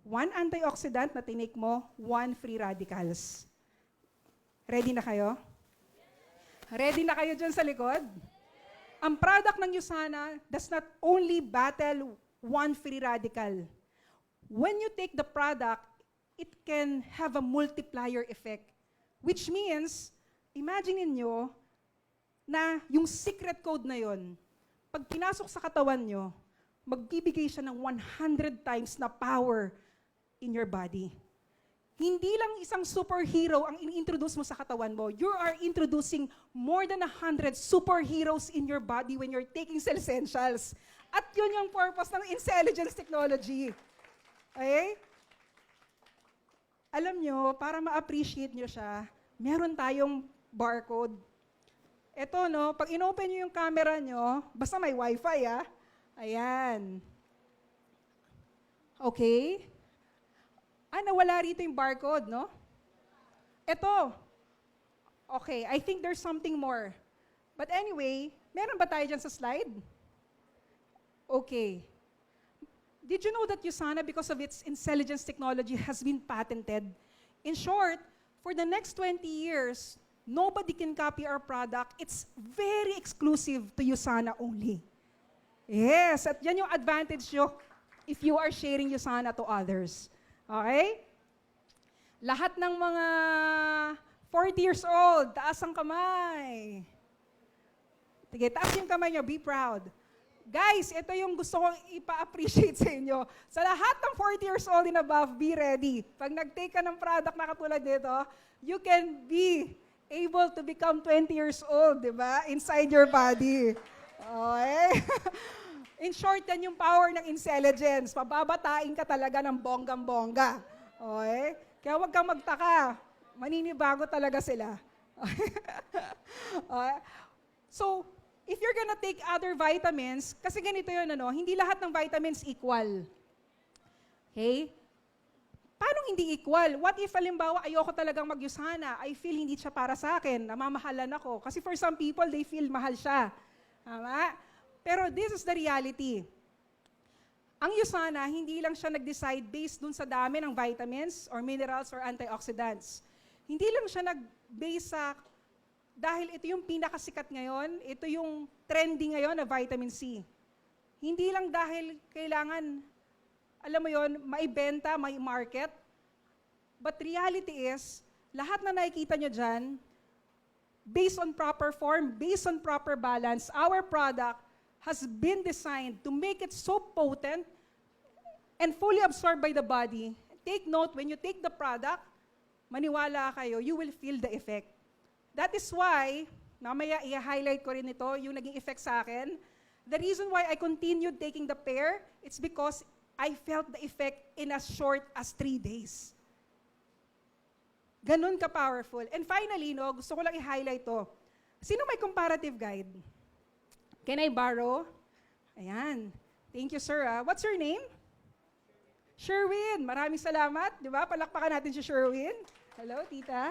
B: 1 antioxidant na tinake mo, 1 free radicals. Ready na kayo? Ready na kayo dyan sa likod? Ang product ng USANA does not only battle 1 free radical. When you take the product, it can have a multiplier effect. Which means, imagine niyo na yung secret code na yon, pag pinasok sa katawan nyo, magbibigay siya ng 100 times na power in your body. Hindi lang isang superhero ang in-introduce mo sa katawan mo. You are introducing more than 100 superheroes in your body when you're taking Cell Essentials. At yun yung purpose ng intelligence technology. Okay? Alam nyo, para ma-appreciate nyo siya, meron tayong barcode. Ito, no, pag inopen nyo yung camera nyo, basta may wifi, ah. Ayan. Okay? Nawala rito yung barcode, no? Ito. Okay, I think there's something more. But anyway, meron ba tayo dyan sa slide? Okay. Did you know that USANA, because of its intelligence technology, has been patented? In short, for the next 20 years, nobody can copy our product. It's very exclusive to USANA only. Yes, at yan yung advantage nyo if you are sharing Usana to others. Okay? Lahat ng mga 40 years old, taas ang kamay. Sige, taas yung kamay nyo, be proud. Guys, ito yung gusto kong ipa-appreciate sa inyo. Sa lahat ng 40 years old and above, be ready. Pag nag-take ka ng product na katulad dito, you can be able to become 20 years old, di ba? Inside your body. Okay? In short, yan yung power ng intelligence. Pababatain ka talaga ng bonggang-bongga. Okay? Kaya huwag kang magtaka. Maninibago talaga sila. Okay? So, if you're gonna take other vitamins, kasi ganito yun, hindi lahat ng vitamins equal. Okay? Paano hindi equal? What if, halimbawa, ayoko talagang mag-Usana, I feel hindi siya para sa akin, namamahalan ako. Kasi for some people, they feel mahal siya. Tama? Pero this is the reality. Ang Usana, hindi lang siya nag-decide based dun sa dami ng vitamins or minerals or antioxidants. Hindi lang siya nag-base sa dahil ito yung pinakasikat ngayon, ito yung trending ngayon na vitamin C. Hindi lang dahil kailangan, alam mo yon, maibenta, may market. But reality is, lahat na nakikita nyo dyan, based on proper form, based on proper balance, our product has been designed to make it so potent and fully absorbed by the body. Take note, when you take the product, maniwala kayo, you will feel the effect. That is why, mamaya i-highlight ko rin ito, yung naging effect sa akin. The reason why I continued taking the pair, it's because I felt the effect in as short as 3 days. Ganun ka-powerful. And finally, gusto ko lang i-highlight to. Sino may comparative guide? Can I borrow? Ayan. Thank you, sir. What's your name? Sherwin. Maraming salamat. Di ba? Palakpakan natin si Sherwin. Hello, tita.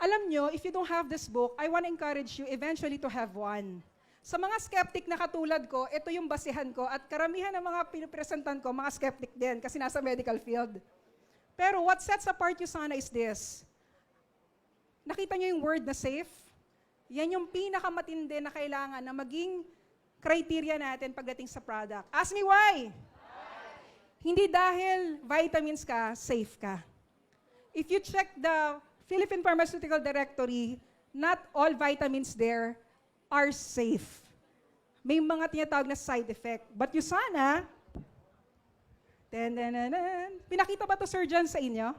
B: Alam nyo, if you don't have this book, I want to encourage you eventually to have one. Sa mga skeptic na katulad ko, ito yung basihan ko at karamihan ng mga pinipresentan ko, mga skeptic din kasi nasa medical field. Pero what sets apart Usana is this. Nakita nyo yung word na safe? Yan yung pinakamatindi na kailangan na maging criteria natin pagdating sa product. Ask me why? Hindi dahil vitamins ka, safe ka. If you check the Philippine Pharmaceutical Directory, not all vitamins there are safe. May mga tinatawag na side effect. But Usana, pinakita ba to Sir John sa inyo?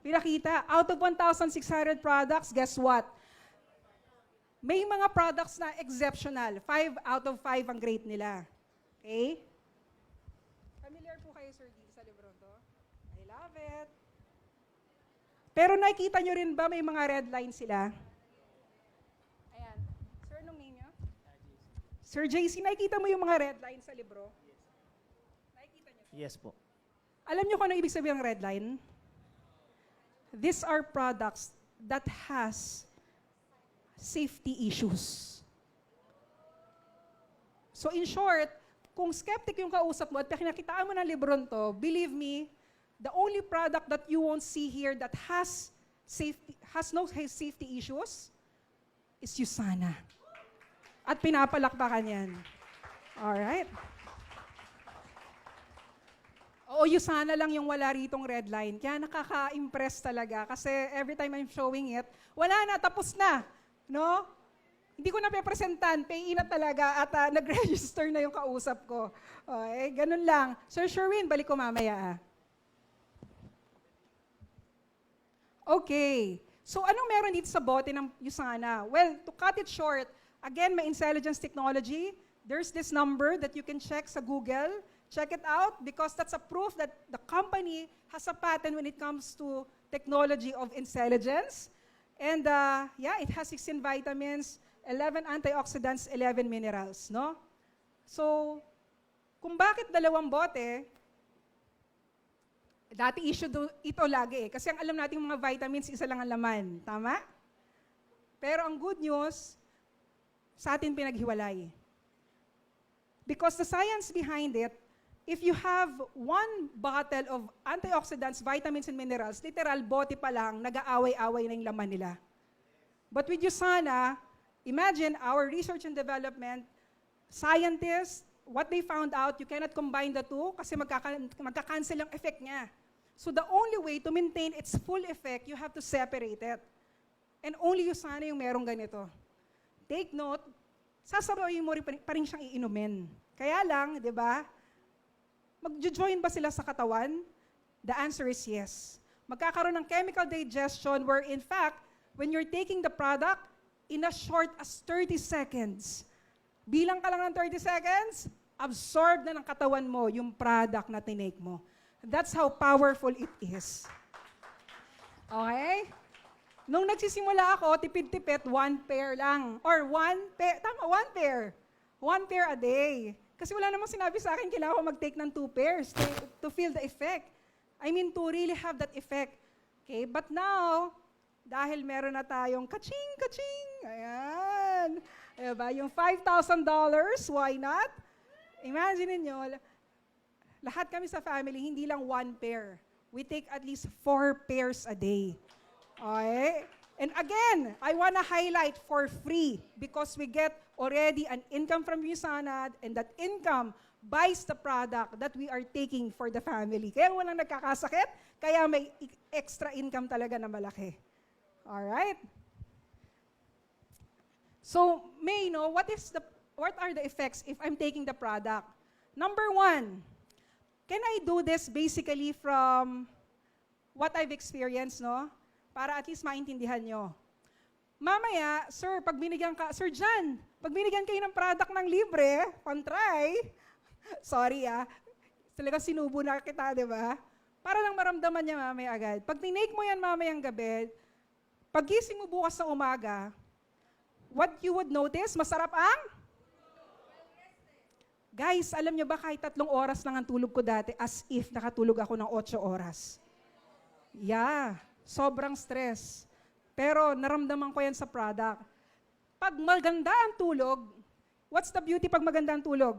B: Pinakita. Out of 1,600 products, guess what? May mga products na exceptional. 5 out of 5 ang grade nila. Okay? Familiar po kayo, Sir D, sa libro to? I love it. Pero nakikita nyo rin ba may mga red lines sila? Ayan. Sir, anong name nyo? Sir JC, nakikita mo yung mga red lines sa libro? Nakikita nyo?
D: Yes po.
B: Alam nyo kung ano ibig sabihin ng red line? These are products that has safety issues. So in short, kung skeptic yung kausap mo at pinakitaan mo ng libron to, believe me, the only product that you won't see here that has no safety issues is Usana. At pinapalakpakan yan. Alright? Oo, Usana lang yung wala ritong red line. Kaya nakaka-impress talaga kasi every time I'm showing it, wala na, tapos na. No? Hindi ko na pepresentan, pay na talaga at nag-register na yung kausap ko. Okay, ganun lang. Sir Sherwin, balik ko mamaya. Okay. So anong meron dito sa bote ng Usana? Well, to cut it short, again, may intelligence technology. There's this number that you can check sa Google. Check it out because that's a proof that the company has a patent when it comes to technology of intelligence. And yeah, it has 16 vitamins, 11 antioxidants, 11 minerals, no? So, kung bakit dalawang bote, dati issue ito lagi kasi ang alam natin mga vitamins, isa lang ang laman. Tama? Pero ang good news, sa atin pinaghiwalay. Because the science behind it, if you have one bottle of antioxidants, vitamins, and minerals, literal, bote pa lang, nag-aaway-away na yung laman nila. But with Usana, imagine our research and development Scientists, what they found out, you cannot combine the two kasi magka-cancel ang effect niya. So the only way to maintain its full effect, you have to separate it. And only you sana yung merong ganito. Take note, sasabayin mo rin pa rin siyang iinumin. Kaya lang, di ba, mag-join ba sila sa katawan? The answer is yes. Magkakaroon ng chemical digestion where in fact, when you're taking the product, in as short as 30 seconds, bilang ka lang ng 30 seconds, absorb na ng katawan mo yung product na tinake mo. That's how powerful it is. Okay? Nung nagsisimula ako, tipid-tipid, 1 pair lang. Or 1 pair, tama, 1 pair. 1 pair a day. Kasi wala namang sinabi sa akin, kailangan ko mag-take ng 2 pairs to feel the effect. I mean, to really have that effect. Okay? But now, dahil meron na tayong kaching, ayan. Diba? Yung $5,000, why not? Imagine niyo, lahat kami sa family, hindi lang 1 pair. We take at least 4 pairs a day. Okay? And again, I want to highlight for free because we get already an income from USANAD and that income buys the product that we are taking for the family. Kaya walang nagkakasakit, kaya may extra income talaga na malaki. Alright? So, May, what are the effects if I'm taking the product? Number 1, can I do this basically from what I've experienced, para at least maintindihan nyo. Mamaya, Sir Jan, pag binigyan kayo ng product ng libre, pantry, sorry talaga sinubo na kita, di ba? Para lang maramdaman niya mamaya agad. Pag tinake mo yan mamayang gabi, pag gising mo bukas na umaga, what you would notice, masarap ang? Guys, alam nyo ba kahit 3 oras lang ang tulog ko dati as if nakatulog ako ng 8 oras? Yeah, sobrang stress. Pero naramdaman ko yan sa product. Pag maganda ang tulog, what's the beauty pag maganda ang tulog?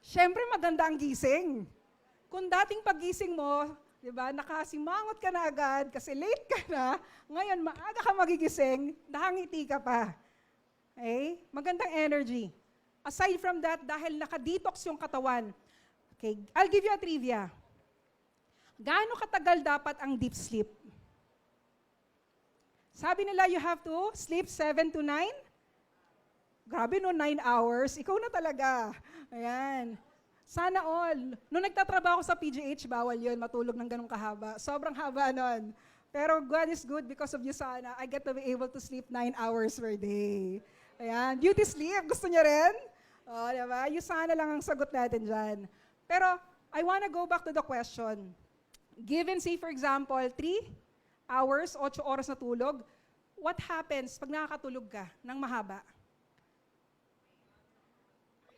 B: Siyempre maganda ang gising. Kung dating paggising mo, di ba, nakasimangot ka na agad kasi late ka na, ngayon maaga ka magigising, nakangiti ka pa. Okay? Magandang energy. Aside from that, dahil naka-detox yung katawan, okay, I'll give you a trivia. Gaano katagal dapat ang deep sleep? Sabi nila, you have to sleep 7 to 9? Grabe 9 hours. Ikaw na talaga. Ayan. Sana all. Nung nagtatrabaho sa PGH, bawal yun, matulog ng ganong kahaba. Sobrang haba nun. Pero God is good because of you, sana. I get to be able to sleep 9 hours per day. Ayan. Beauty sleep. Gusto niya rin? O, diba? Yung sana lang ang sagot natin dyan. Pero, I wanna go back to the question. Given, say for example, 3 hours, 8 oras na tulog, what happens pag nakakatulog ka ng mahaba?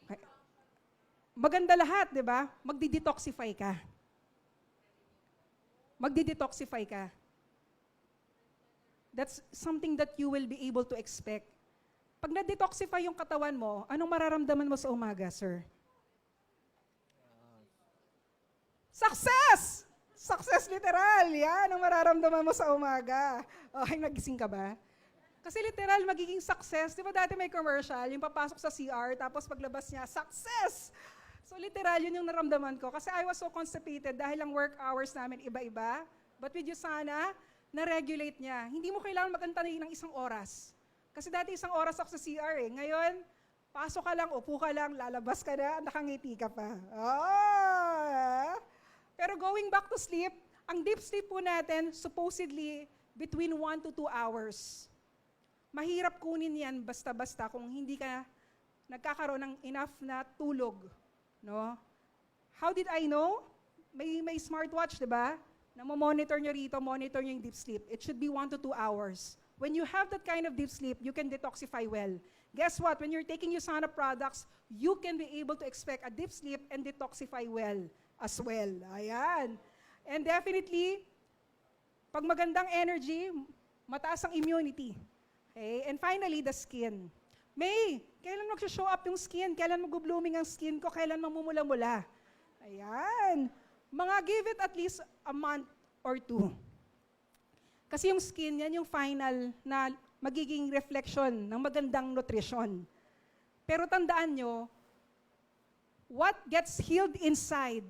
B: Okay. Maganda lahat, di ba? Magdi-detoxify ka. Magdi-detoxify ka. That's something that you will be able to expect. Pag na-detoxify yung katawan mo, anong mararamdaman mo sa umaga, sir? Success! Success literal. Yan ang mararamdaman mo sa umaga. Okay, nagising ka ba? Kasi literal, magiging success. Di ba dati may commercial, yung papasok sa CR, tapos paglabas niya, success! So literal, yun yung naramdaman ko. Kasi I was so constipated dahil ang work hours namin iba-iba. But with you sana, na-regulate niya. Hindi mo kailangan mag-antay ng 1 oras. Kasi dati 1 oras ako sa CR eh. Ngayon, pasok ka lang, upo ka lang, lalabas ka na, nakangiti ka pa. Oh! Pero going back to sleep, ang deep sleep po natin, supposedly, between 1 to 2 hours. Mahirap kunin yan basta-basta kung hindi ka nagkakaroon ng enough na tulog. No? How did I know? May smartwatch, di ba? Na monitor nyo rito, monitor nyo yung deep sleep. It should be 1 to 2 hours. When you have that kind of deep sleep, you can detoxify well. Guess what? When you're taking USANA products, you can be able to expect a deep sleep and detoxify well as well. Ayan. And definitely, pag magandang energy, mataas ang immunity. Okay? And finally, the skin. May, kailan mag-show up yung skin? Kailan mag-blooming ang skin ko? Kailan mamumula-mula? Ayan. Give it at least a month or 2. Kasi yung skin, yan yung final na magiging reflection ng magandang nutrition. Pero tandaan nyo, what gets healed inside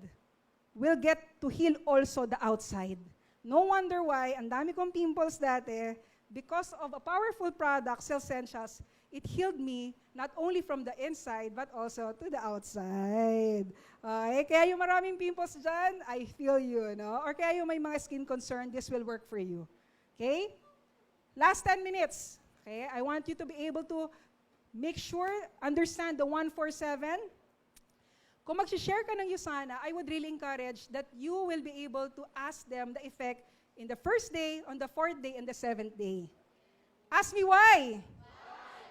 B: will get to heal also the outside. No wonder why, ang dami kong pimples dati, because of a powerful product, Cellsentials, it healed me not only from the inside, but also to the outside. Okay? Kaya yung maraming pimples dyan, I feel you, no? Or kaya yung may mga skin concern, this will work for you. Okay? Last 10 minutes. Okay? I want you to be able to make sure, understand the 147. Kung mag-share ka ng Usana, I would really encourage that you will be able to ask them the effect in the first day, on the 4th day, and the 7th day. Ask me why.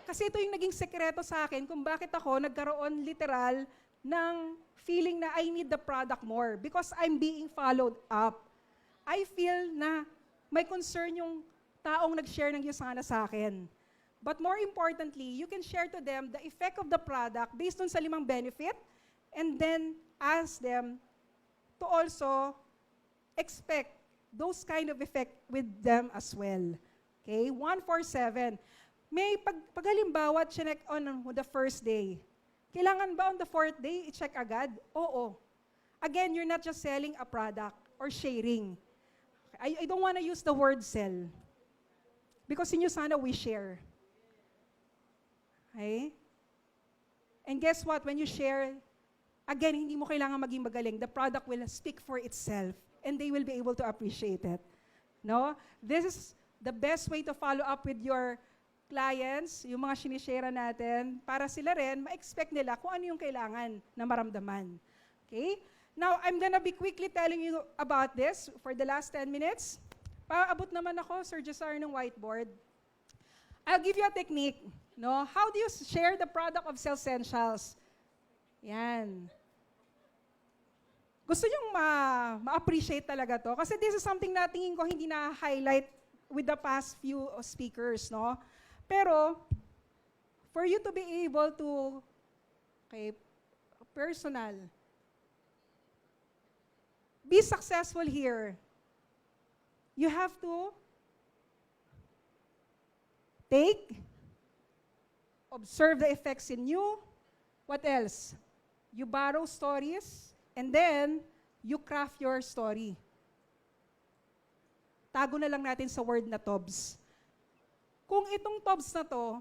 B: Kasi ito yung naging sekreto sa akin kung bakit ako nagkaroon literal ng feeling na I need the product more because I'm being followed up. I feel na may concern yung taong nag-share ng Usana sa akin. But more importantly, you can share to them the effect of the product based on sa 5 benefit, and then ask them to also expect those kind of effect with them as well. Okay? 147. May pag halimbawa, check on the first day. Kailangan ba on the 4th day, i-check agad? Oo. Again, you're not just selling a product or sharing. I don't want to use the word sell. Because in Usana, we share. Okay? And guess what? When you share, again, hindi mo kailangan maging magaling. The product will speak for itself and they will be able to appreciate it. No? This is the best way to follow up with your clients, yung mga sinishare natin, para sila rin, ma-expect nila kung ano yung kailangan na maramdaman. Okay? Now, I'm gonna be quickly telling you about this for the last 10 minutes. Paabot naman ako, Sir Josar, ng whiteboard. I'll give you a technique. No? How do you share the product of Cellsentials? Yan. Gusto nyong ma-appreciate talaga to. Kasi this is something na tingin ko hindi na-highlight with the past few speakers, no? Pero, for you to be able to, okay, personal, be successful here, you have to take, observe the effects in you. What else? You borrow stories, and then, you craft your story. Tago na lang natin sa word na TOBS. Kung itong TOBS na to,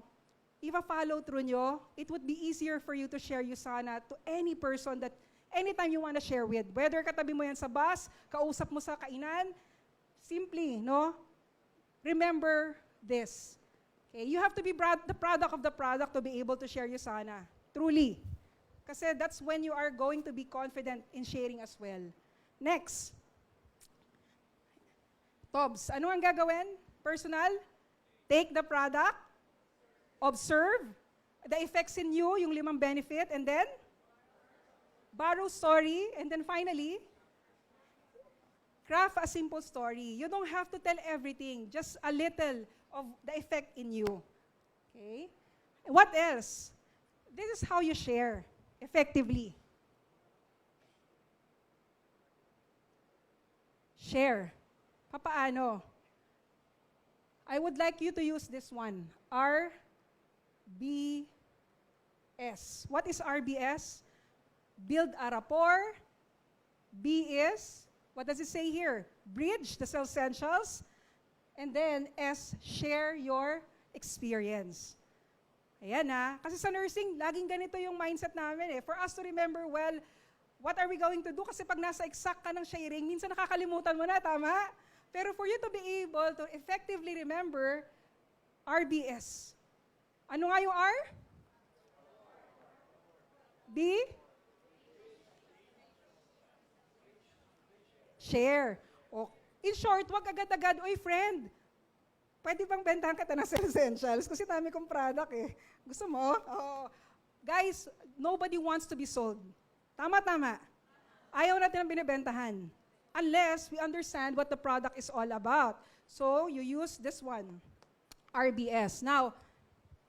B: ipa-follow through nyo, it would be easier for you to share Usana to any person that anytime you want to share with. Whether katabi mo yan sa bus, kausap mo sa kainan, simply, no? Remember this. Okay? You have to be the product of the product to be able to share Usana. Truly. Kasi that's when you are going to be confident in sharing as well. Next. TOBS. Ano ang gagawin? Personal? Take the product. Observe the effects in you, yung 5 benefit, and then borrow story, and then finally, craft a simple story. You don't have to tell everything, just a little of the effect in you. Okay? What else? This is how you share effectively. Share. Papaano? I would like you to use this one. RBS. What is RBS? Build a rapport. B is, what does it say here? Bridge the Cellsentials. And then S, share your experience. Ayan na. Kasi sa nursing, laging ganito yung mindset namin eh. For us to remember well, what are we going to do? Kasi pag nasa exact ka ng sharing, minsan nakakalimutan mo na, tama? Pero for you to be able to effectively remember RBS. Ano nga yung R? B? Share. O, in short, wag agad-agad, oy friend, pwede bang bentahan kita ng Cellsentials? Kasi dami kong product eh. Gusto mo? Oo. Guys, nobody wants to be sold. Tama-tama. Ayaw natin ang binibentahan. Unless we understand what the product is all about. So, you use this one, RBS. Now,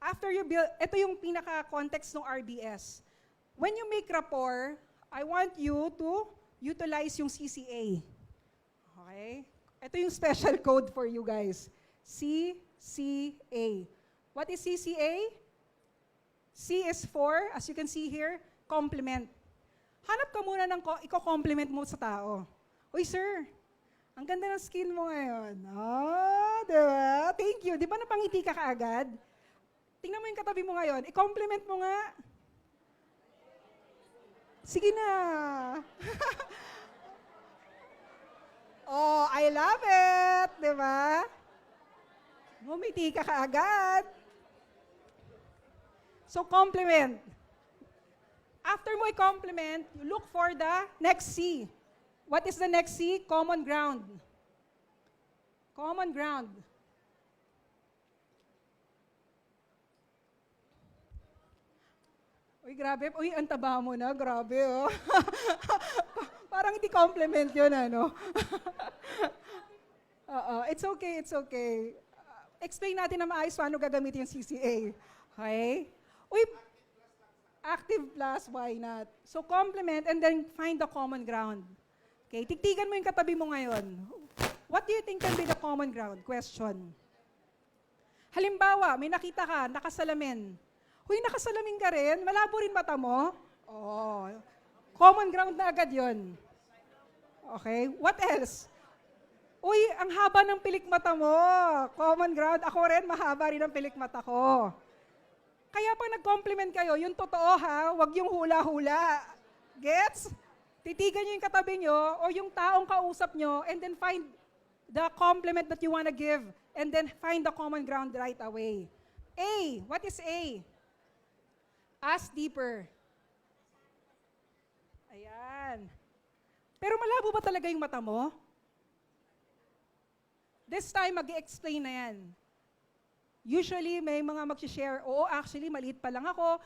B: after you build, ito yung pinaka-context ng RBS. When you make rapport, I want you to utilize yung CCA. Okay? Ito yung special code for you guys. CCA. What is CCA? C is for, as you can see here, compliment. Hanap ka muna ng iko-compliment mo sa tao. Uy, sir, ang ganda ng skin mo ngayon. Oh, di ba? Thank you. Di ba napangiti ka kaagad? Tingnan mo yung katabi mo ngayon. I-compliment mo nga. Sige na. Oh, I love it. Di ba? Ngumiti ka kaagad. So, compliment. After mo i-compliment, you look for the next C. What is the next C? Common ground. Common ground. Uy, grabe. Uy, ang taba mo na. Grabe, oh. Parang hindi compliment yun, ano? It's okay, it's okay. Explain natin na maayos paano gagamitin yung CCA. Okay? Uy, active plus, why not? So, complement and then find the common ground. Okay, tigtigan mo yung katabi mo ngayon. What do you think can be the common ground? Question. Halimbawa, may nakita ka, nakasalamin. Huy, nakasalamin ka rin, malabo rin mata mo. Oh, common ground na agad yun. Okay, what else? Uy, ang haba ng pilik mata mo. Common ground, ako rin, mahaba rin ang pilik mata ko. Kaya pag nag-compliment kayo, yung totoo ha, wag yung hula-hula. Gets? Titigan nyo yung katabi nyo o yung taong kausap nyo and then find the compliment that you wanna give and then find the common ground right away. A, what is A? Ask deeper. Ayan. Pero malabo ba talaga yung mata mo? This time, mag-i-explain na yan. Usually, may mga mag-share, oo, actually, maliit pa lang ako.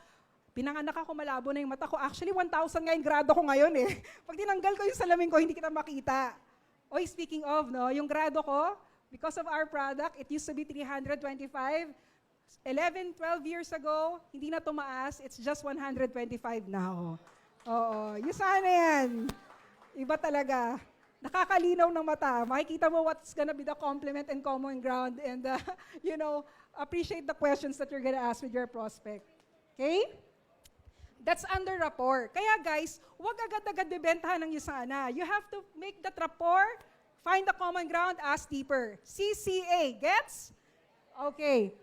B: Pinanganak ako, malabo na yung mata ko. Actually, 1,000 nga yung grado ko ngayon eh. Pag tinanggal ko yung salamin ko, hindi kita makita. Oy, speaking of, no, yung grado ko, because of our product, it used to be 325. 11, 12 years ago, hindi na tumaas. It's just 125 now. Oo, yung sana yan. Iba talaga. Nakakalinaw ng mata. Makikita mo what's gonna be the complement and common ground and, appreciate the questions that you're gonna ask with your prospect. Okay? That's under rapport. Kaya guys, huwag agad-agad bibentahan ng Usana. You have to make that rapport, find the common ground, ask deeper. CCA, gets? Okay.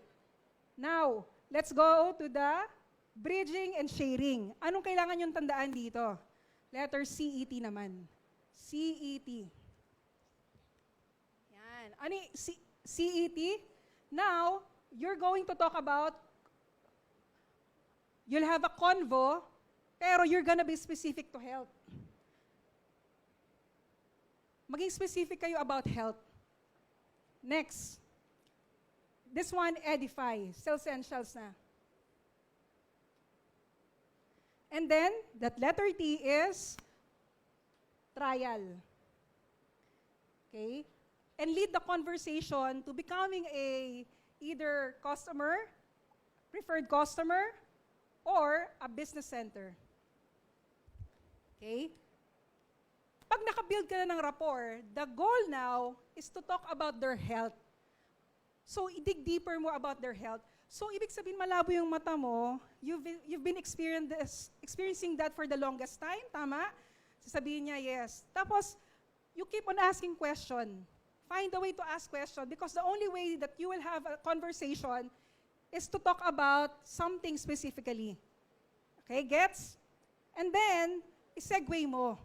B: Now, let's go to the bridging and sharing. Anong kailangan yung tandaan dito? Letter CET naman. CET. Yan. Ano yung CET? Now, you're going to talk about, you'll have a convo, pero you're gonna be specific to health. Maging specific kayo about health. Next. This one, edify. Essentials na. And then, that letter T is trial. Okay? And lead the conversation to becoming either customer, preferred customer, or a business center. Okay? Pag nakabuild ka na ng rapport, the goal now is to talk about their health. So, i-dig deeper mo about their health. So, ibig sabihin, malabo yung mata mo, you've been experiencing that for the longest time, tama? Sasabihin niya, yes. Tapos, you keep on asking question. Find a way to ask question because the only way that you will have a conversation is to talk about something specifically. Okay, gets? And then, i-segue mo.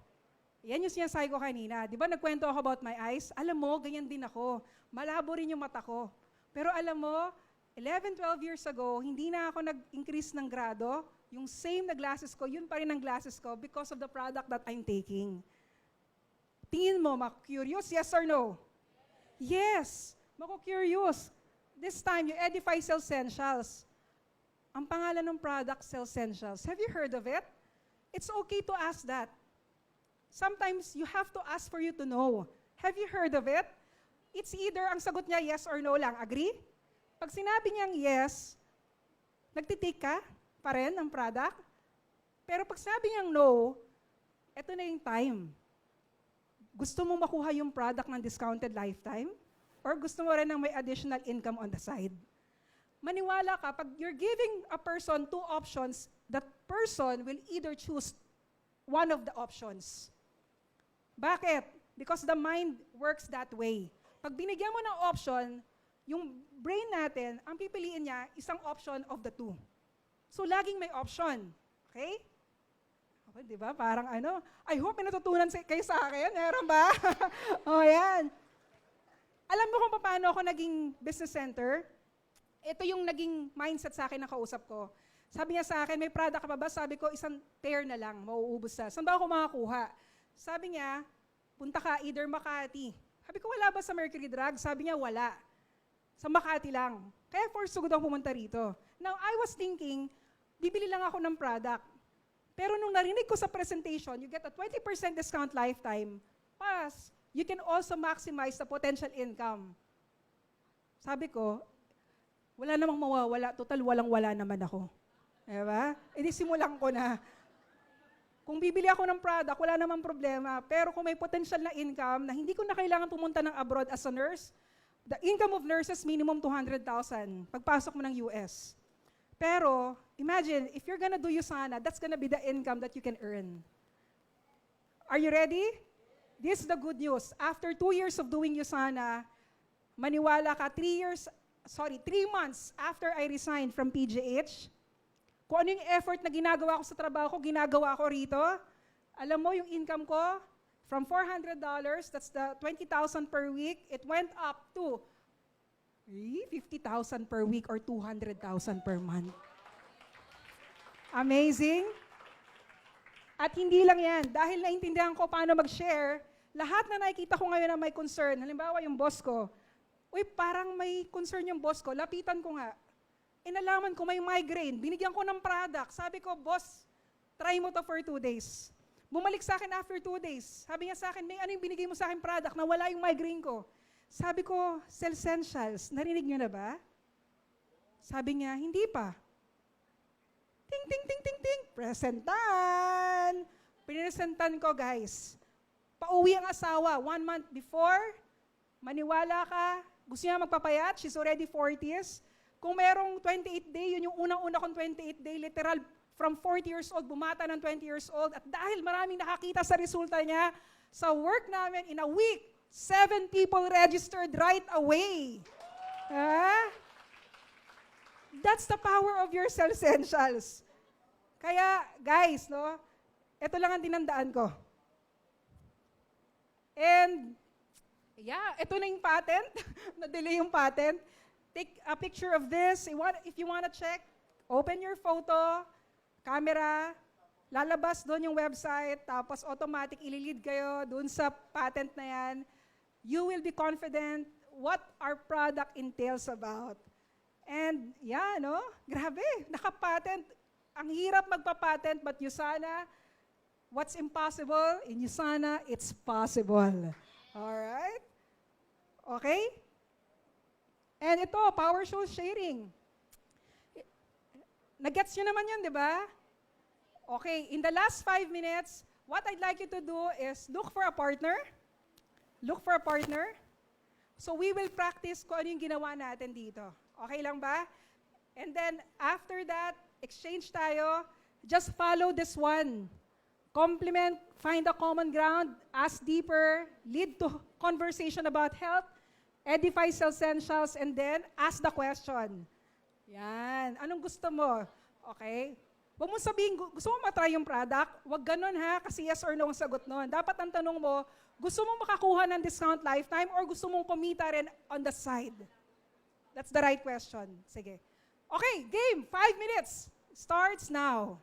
B: Yan yung sinasabi ko kanina. Di ba nagkwento ako about my eyes? Alam mo, ganyan din ako. Malabo rin yung mata ko. Pero alam mo, 11, 12 years ago, hindi na ako nag-increase ng grado. Yung same na glasses ko, yun pa rin ang glasses ko because of the product that I'm taking. Tingin mo, maku-curious? Yes or no? Yes, maku-curious. This time, you edify Cell Essentials. Ang pangalan ng product, Cell Essentials. Have you heard of it? It's okay to ask that. Sometimes, you have to ask for you to know. Have you heard of it? It's either ang sagot niya yes or no lang. Agree? Pag sinabi niyang yes, nagtitake ka pa rin ng product. Pero pag sinabi niyang no, eto na yung time. Gusto mo makuha yung product ng discounted lifetime? Or gusto mo rin ng may additional income on the side? maniwala ka, pag you're giving a person two options, that person will either choose one of the options. Bakit? Because the mind works that way. Pag binigyan mo ng option, yung brain natin, ang pipiliin niya, isang option of the two. So, laging may option. Okay? Okay, di ba? Parang ano, I hope may natutunan kayo sa akin. Meron ba? O, yan. Alam mo kung paano ako naging business center? Ito yung naging mindset sa akin na kausap ko. Sabi niya sa akin, may product ka pa ba? Sabi ko, isang pair na lang, mauubos na. Saan ba ako makakuha? Sabi niya, punta ka either Makati. Sabi ko, wala ba sa Mercury Drug? Sabi niya, wala. Sa Makati lang. Kaya force sugod ako pumunta rito. Now, I was thinking, bibili lang ako ng product. Pero nung narinig ko sa presentation, you get a 20% discount lifetime, plus, you can also maximize the potential income. Sabi ko, wala namang mawawala. Total, walang-wala naman ako. Diba? E di simulan ko na. Kung bibili ako ng product, wala namang problema. Pero kung may potential na income na hindi ko na kailangan pumunta ng abroad as a nurse, the income of nurses minimum 200,000 pagpasok mo ng US. Pero, imagine, if you're gonna do USANA, that's gonna be the income that you can earn. Are you ready? This is the good news. After 2 years of doing USANA, maniwala ka, 3 months after I resigned from PGH, kung ano yung effort na ginagawa ko sa trabaho ko, ginagawa ko rito, alam mo yung income ko, from $400, that's the 20,000 per week, it went up to 50,000 per week or 200,000 per month. Amazing? At hindi lang yan, dahil naintindihan ko paano mag-share, lahat na nakikita ko ngayon na may concern, halimbawa yung boss ko, parang may concern yung boss ko, lapitan ko nga, inalaman ko may migraine, binigyan ko ng product, sabi ko, boss, try mo to for 2 days. Bumalik sa akin after 2 days. Sabi niya sa akin, may ano yung binigay mo sa akin product na wala yung migraine ko. Sabi ko, Cellsentials, narinig niyo na ba? Sabi niya, hindi pa. Ting, ting, ting, ting, ting. Presentan. Pinipresentan ko, guys. Pauwi ang asawa 1 month before. Maniwala ka, gusto niya magpapayat, she's already 40s. Kung merong 28 day, yun yung unang-una kong 28 day, literal, from 40 years old, bumata ng 20 years old. At dahil maraming nakakita sa resulta niya, sa work namin, in a week, 7 people registered right away. That's the power of your Cellsentials. Kaya, guys, no, ito lang ang tinandaan ko. And, yeah, ito na yung patent. Na-delay yung patent. Take a picture of this. If you want to check, open your photo, camera, lalabas doon yung website, tapos automatic ililid kayo doon sa patent na yan. You will be confident what our product entails about. And yeah, no? Grabe, naka-patent. Ang hirap magpa-patent, but USANA, what's impossible, in USANA, it's possible. Alright? Okay? And ito, PowerShell sharing. Nagets nyo naman yun, di ba? Okay, in the last 5 minutes, what I'd like you to do is look for a partner. Look for a partner. So we will practice kung ano yung ginawa natin dito. Okay lang ba? And then, after that, exchange tayo. Just follow this one. Complement, find a common ground, ask deeper, lead to conversation about health, edify Cellsentials, and then ask the question. Yan. Anong gusto mo? Okay? Huwag mo sabihin, gusto mo matry yung product? Huwag ganun ha, kasi yes or no ang sagot nun. Dapat ang tanong mo, gusto mo makakuha ng discount lifetime or gusto mong kumita rin on the side? That's the right question. Sige. Okay, game. 5 minutes. Starts now.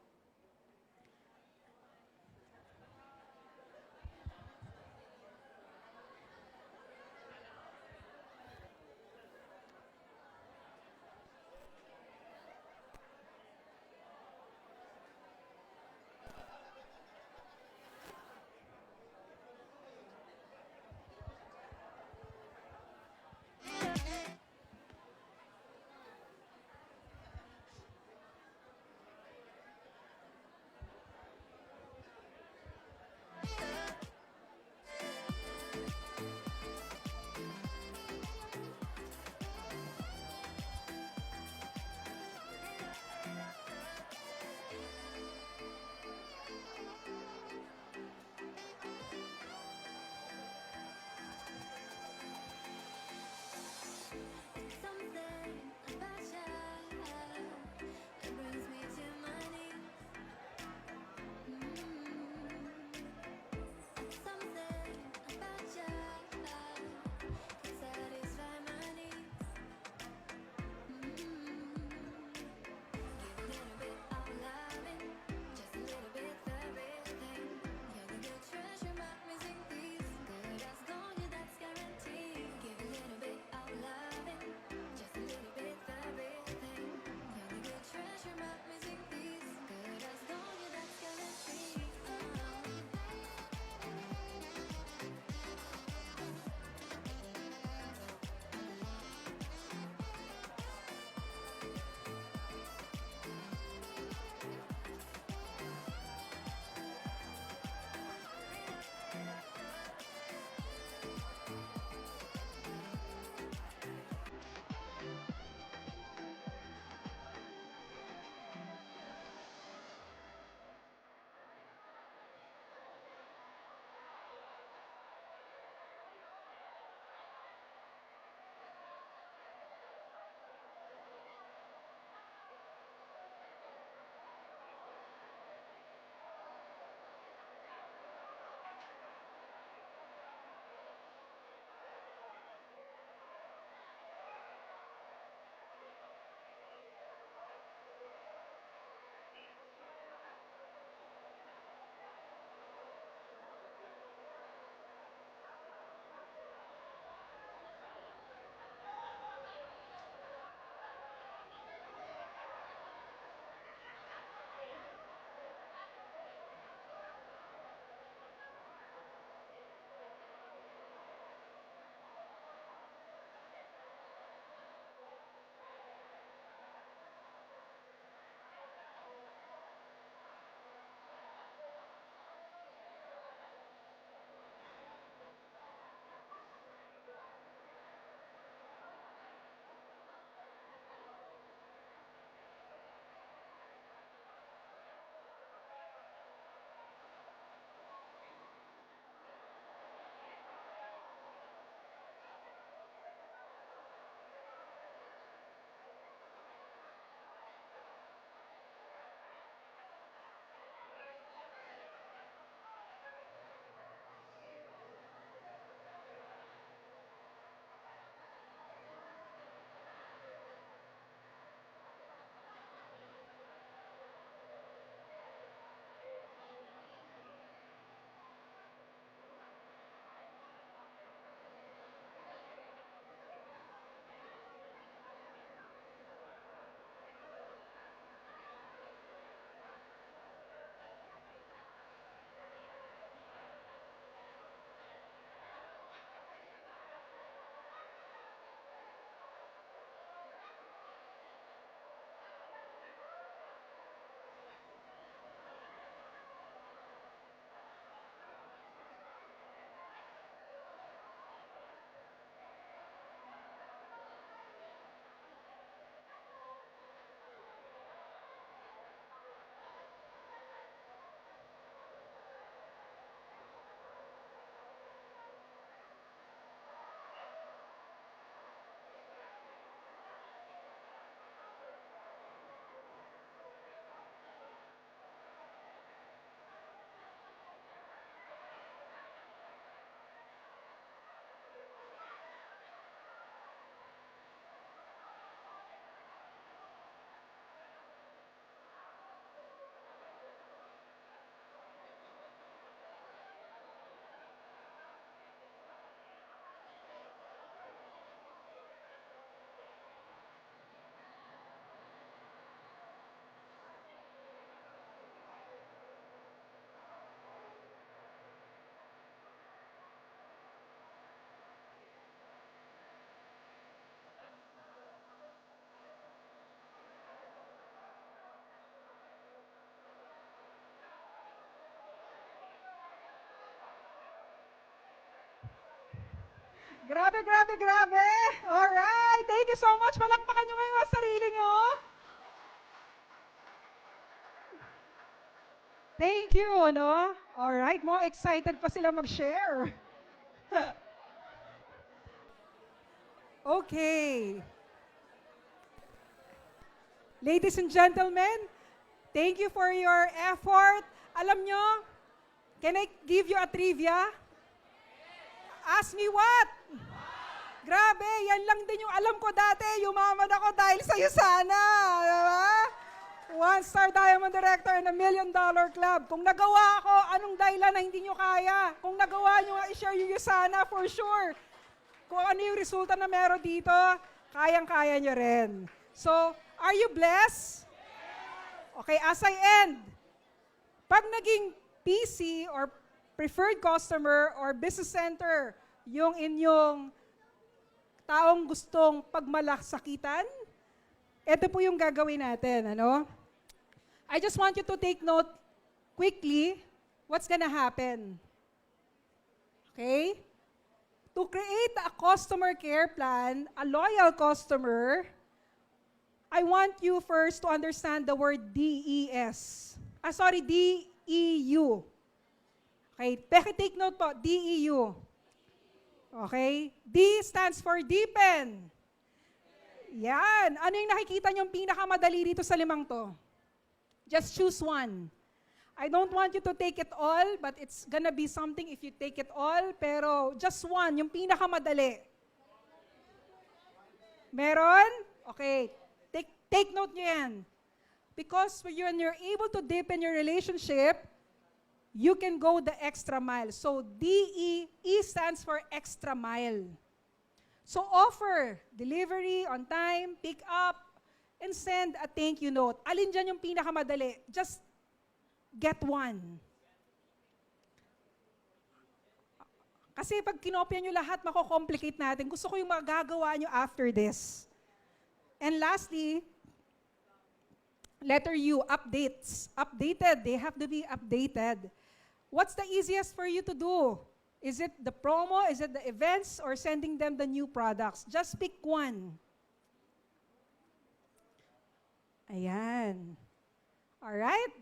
B: Grabe, grabe, grabe. Alright, thank you so much. Palakpakan nyo ngayon ang sarili nyo. Thank you, no? Alright, more excited pa sila mag-share. Okay. Ladies and gentlemen, thank you for your effort. Alam nyo, can I give you a trivia? Ask me what? Grabe, yan lang din yung alam ko dati. Yumaman ako dahil sa'yo sana. Diba? One-star Diamond Director and $1 Million Club. Kung nagawa ako, anong dahilan na hindi nyo kaya? Kung nagawa nyo nga, i-share nyo yung sana for sure. Kung ano yung resulta na meron dito, kayang-kaya nyo rin. So, are you blessed? Okay, as I end, pag naging PC or preferred customer or business center yung inyong taong gustong pagmalaksakitan, ito po yung gagawin natin, ano? I just want you to take note quickly what's gonna happen. Okay? To create a customer care plan, a loyal customer, I want you first to understand the word DES. DEU. Okay, take note po, DEU. Okay? D stands for deepen. Yan. Ano yung nakikita niyong pinakamadali dito sa limang to? Just choose one. I don't want you to take it all, but it's gonna be something if you take it all, pero just one, yung pinakamadali. Meron? Okay. Take note nyo yan. Because when you're able to deepen your relationship, you can go the extra mile. So, E stands for extra mile. So, offer, delivery, on time, pick up, and send a thank you note. Alin dyan yung pinakamadali? Just get one. Kasi pag kinopya nyo lahat, mako-complicate natin. Gusto ko yung magagawa nyo after this. And lastly, letter U, updates. Updated, they have to be updated. What's the easiest for you to do? Is it the promo, is it the events, or sending them the new products? Just pick one. Ayan. Alright?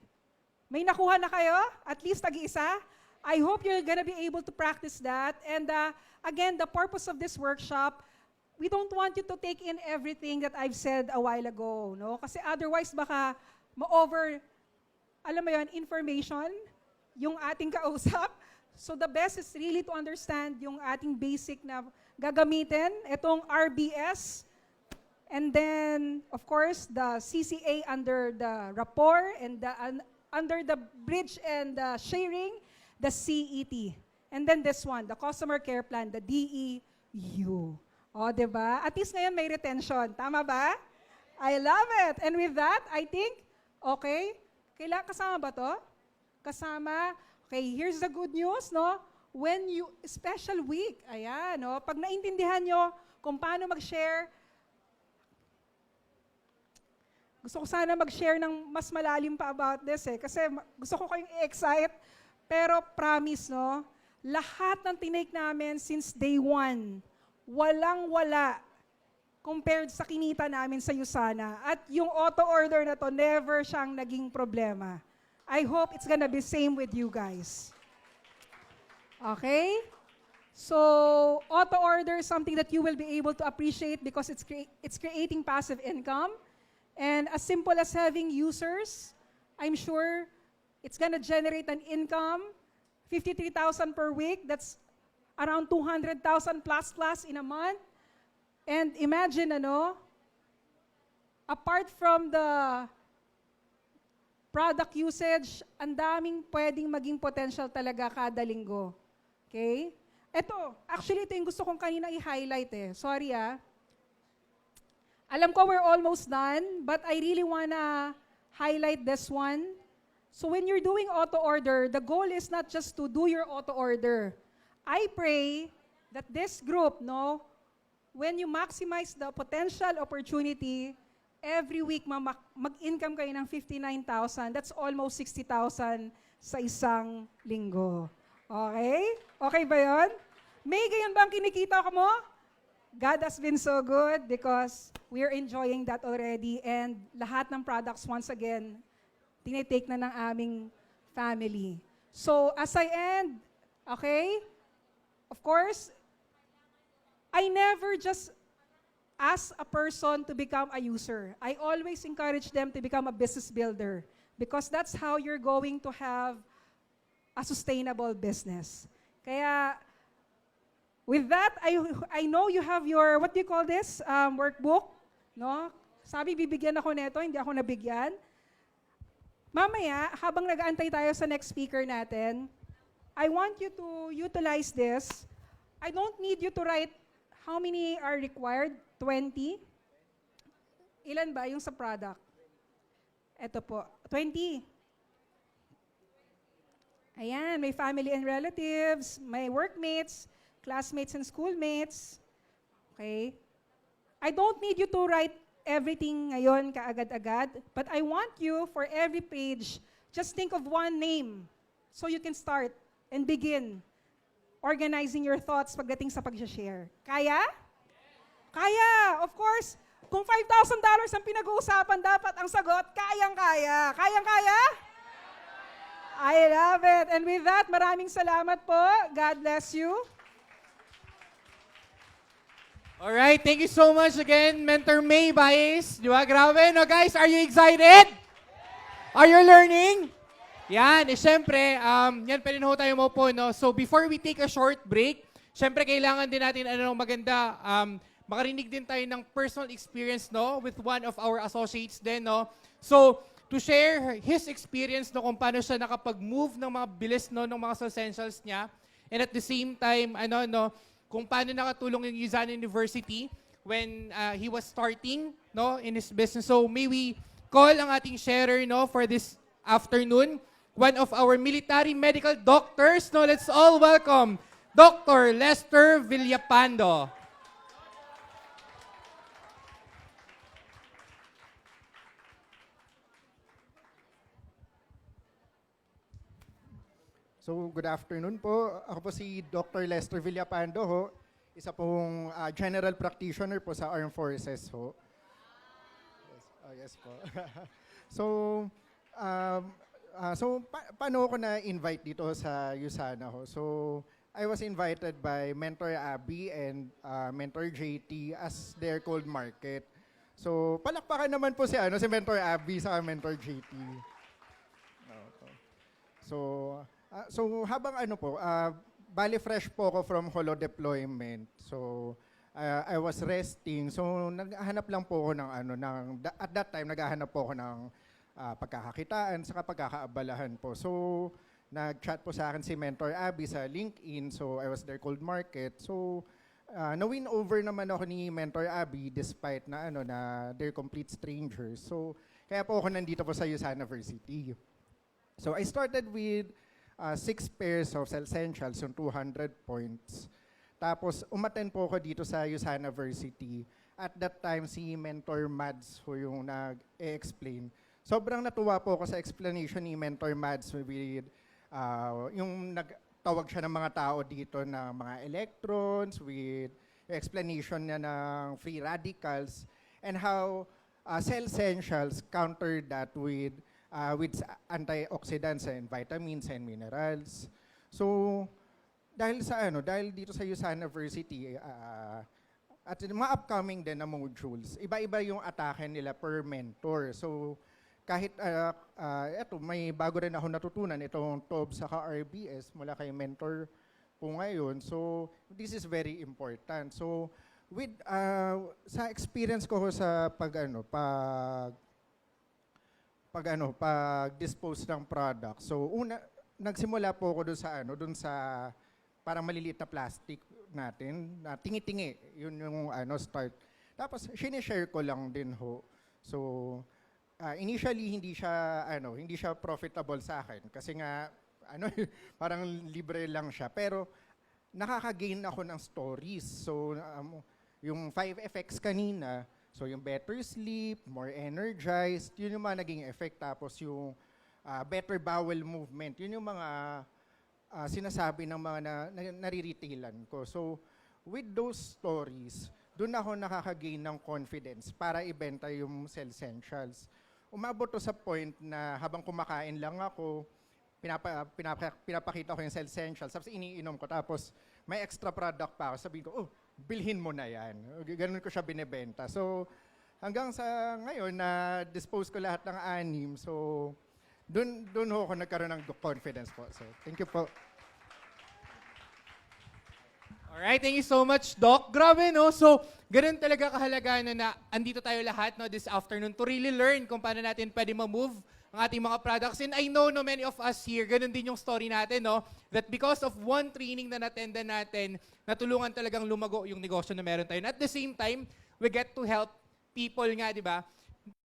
B: May nakuha na kayo? At least tag-isa? I hope you're gonna be able to practice that. And again, the purpose of this workshop, we don't want you to take in everything that I've said a while ago, no? Kasi otherwise baka ma-over, alam mo yun, information, yung ating kausap. So the best is really to understand yung ating basic na gagamitin, itong RBS, and then, of course, the CCA under the rapport, and under the bridge and the sharing, the CET. And then this one, the customer care plan, the DEU. O, diba? At least ngayon may retention. Tama ba? I love it. And with that, I think, okay, kasama ba to? Kasama. Okay, here's the good news, no? When you, special week, ayan, no? Pag naintindihan nyo kung paano mag-share, gusto ko sana mag-share ng mas malalim pa about this kasi gusto ko kayong i-excite, pero promise, no? Lahat ng tinake namin since day one, walang-wala compared sa kinita namin sa Usana. At yung auto-order na to, never siyang naging problema. I hope it's gonna be same with you guys. Okay? So, auto-order is something that you will be able to appreciate because it's creating passive income. And as simple as having users, I'm sure it's gonna generate an income, 53,000 per week. That's around 200,000 plus in a month. And imagine, apart from the product usage, ang daming pwedeng maging potential talaga kada linggo. Okay? Actually, ito yung gusto kong kanina i-highlight Sorry Alam ko we're almost done, but I really wanna highlight this one. So when you're doing auto-order, the goal is not just to do your auto-order. I pray that this group, when you maximize the potential opportunity, every week mag-income kayo ng 59,000. That's almost 60,000 sa isang linggo. Okay? Okay ba yun? May ganyan ba ang kinikita ko mo? God has been so good because we're enjoying that already and lahat ng products once again, tinitake na ng aming family. So as I end, okay, of course, I never just ask a person to become a user. I always encourage them to become a business builder because that's how you're going to have a sustainable business. Kaya, with that, I know you have your, what do you call this, workbook, no? Sabi, bibigyan ako nito, hindi ako nabigyan. Mamaya, habang nag-aantay tayo sa next speaker natin, I want you to utilize this. I don't need you to write how many are required, 20? Ilan ba yung sa product? Ito po, 20. Ayan, may family and relatives, may workmates, classmates and schoolmates. Okay? I don't need you to write everything ngayon kaagad-agad, but I want you, for every page, just think of one name so you can start and begin organizing your thoughts pagdating sa pag-share. Kaya? Kaya! Of course, kung $5,000 ang pinag-uusapan, dapat ang sagot, kayang-kaya. Kayang-kaya? I love it. And with that, maraming salamat po. God bless you.
A: Alright, thank you so much again, Mentor May Baez. Di ba? Grabe, no guys? Are you excited? Are you learning? Yan, syempre, yan, pwede na ho tayo maupo, no? So, before we take a short break, syempre, kailangan din natin, maganda, makarinig din tayo ng personal experience, no? With one of our associates din, no? So, to share his experience, no? Kung paano siya nakapag-move ng mga bilis, no? Ng mga essentials niya. And at the same time, kung paano nakatulong yung Yuzana University when he was starting, no? In his business. So, may we call ang ating sharer, no? For this afternoon. One of our military medical doctors. No, let's all welcome Dr. Lester Villapando.
D: So, good afternoon po. Ako po si Dr. Lester Villapando ho. Isa pong general practitioner po sa Armed Forces ho. Yes po. So, paano ako na-invite dito sa Yuzana ho? So, I was invited by Mentor Abby and Mentor JT as their cold market. So, palakpakan naman po si Mentor Abby sa Mentor JT. So habang bali fresh po ako from holo deployment. So, I was resting. So, naghahanap lang po ako at that time, naghahanap po ako ng pagkakakitaan sa pagkakaabalahan po. So, nag-chat po sa akin si Mentor Abby sa LinkedIn. So, I was their cold market. So, na-win over naman ako ni Mentor Abby despite na they're complete strangers. So, kaya po ako nandito po sa Yuzana University. So, I started with 6 pairs of essentials, yung 200 points. Tapos, umattend po ako dito sa Yuzana University. At that time, si Mentor Mads po yung nag-explain. Sobrang natuwa po ako sa explanation ni Mentor Mads with yung nagtawag siya ng mga tao dito na mga electrons, with explanation niya ng free radicals, and how cell essentials counter that with antioxidants and vitamins and minerals. So, dahil dito sa Yuzana University, at mga upcoming din na modules, iba-iba yung atake nila per mentor. So, kahit may bago rin ako natutunan itong TOB sa RBS mula kay mentor po ngayon. So, this is very important. So, with sa experience ko sa pag-dispose ng product. So, nagsimula po ako doon sa parang maliliit na plastic natin, na tingi-tingi, yun yung start. Tapos, sinishare ko lang din ho. So, initially, hindi siya profitable sa akin. Kasi nga, parang libre lang siya. Pero, nakaka-gain ako ng stories. So, yung 5 effects kanina, so yung better sleep, more energized, yun yung mga naging effect. Tapos yung better bowel movement, yun yung mga sinasabi ng mga nariretilan ko. So, with those stories, doon ako nakakagain ng confidence para ibenta yung Cellsentials. Umabot to sa point na habang kumakain lang ako, pinapakita ko yung Cellsentials, tapos iniinom ko, tapos may extra product pa ako. Sabihin ko, oh, bilhin mo na yan. Ganun ko siya binibenta. So, hanggang sa ngayon, na-dispose ko lahat ng 6. So, doon ako nagkaroon ng confidence po. So, thank you po.
A: Alright, thank you so much, Doc. Grabe, no? So, ganun talaga kahalaga na andito tayo lahat no, this afternoon to really learn kung paano natin pwede ma-move ang ating mga products. And I know no, many of us here, ganun din yung story natin, no? That because of one training na natendan natin, natulungan talagang lumago yung negosyo na meron tayo. And at the same time, we get to help people nga, di ba?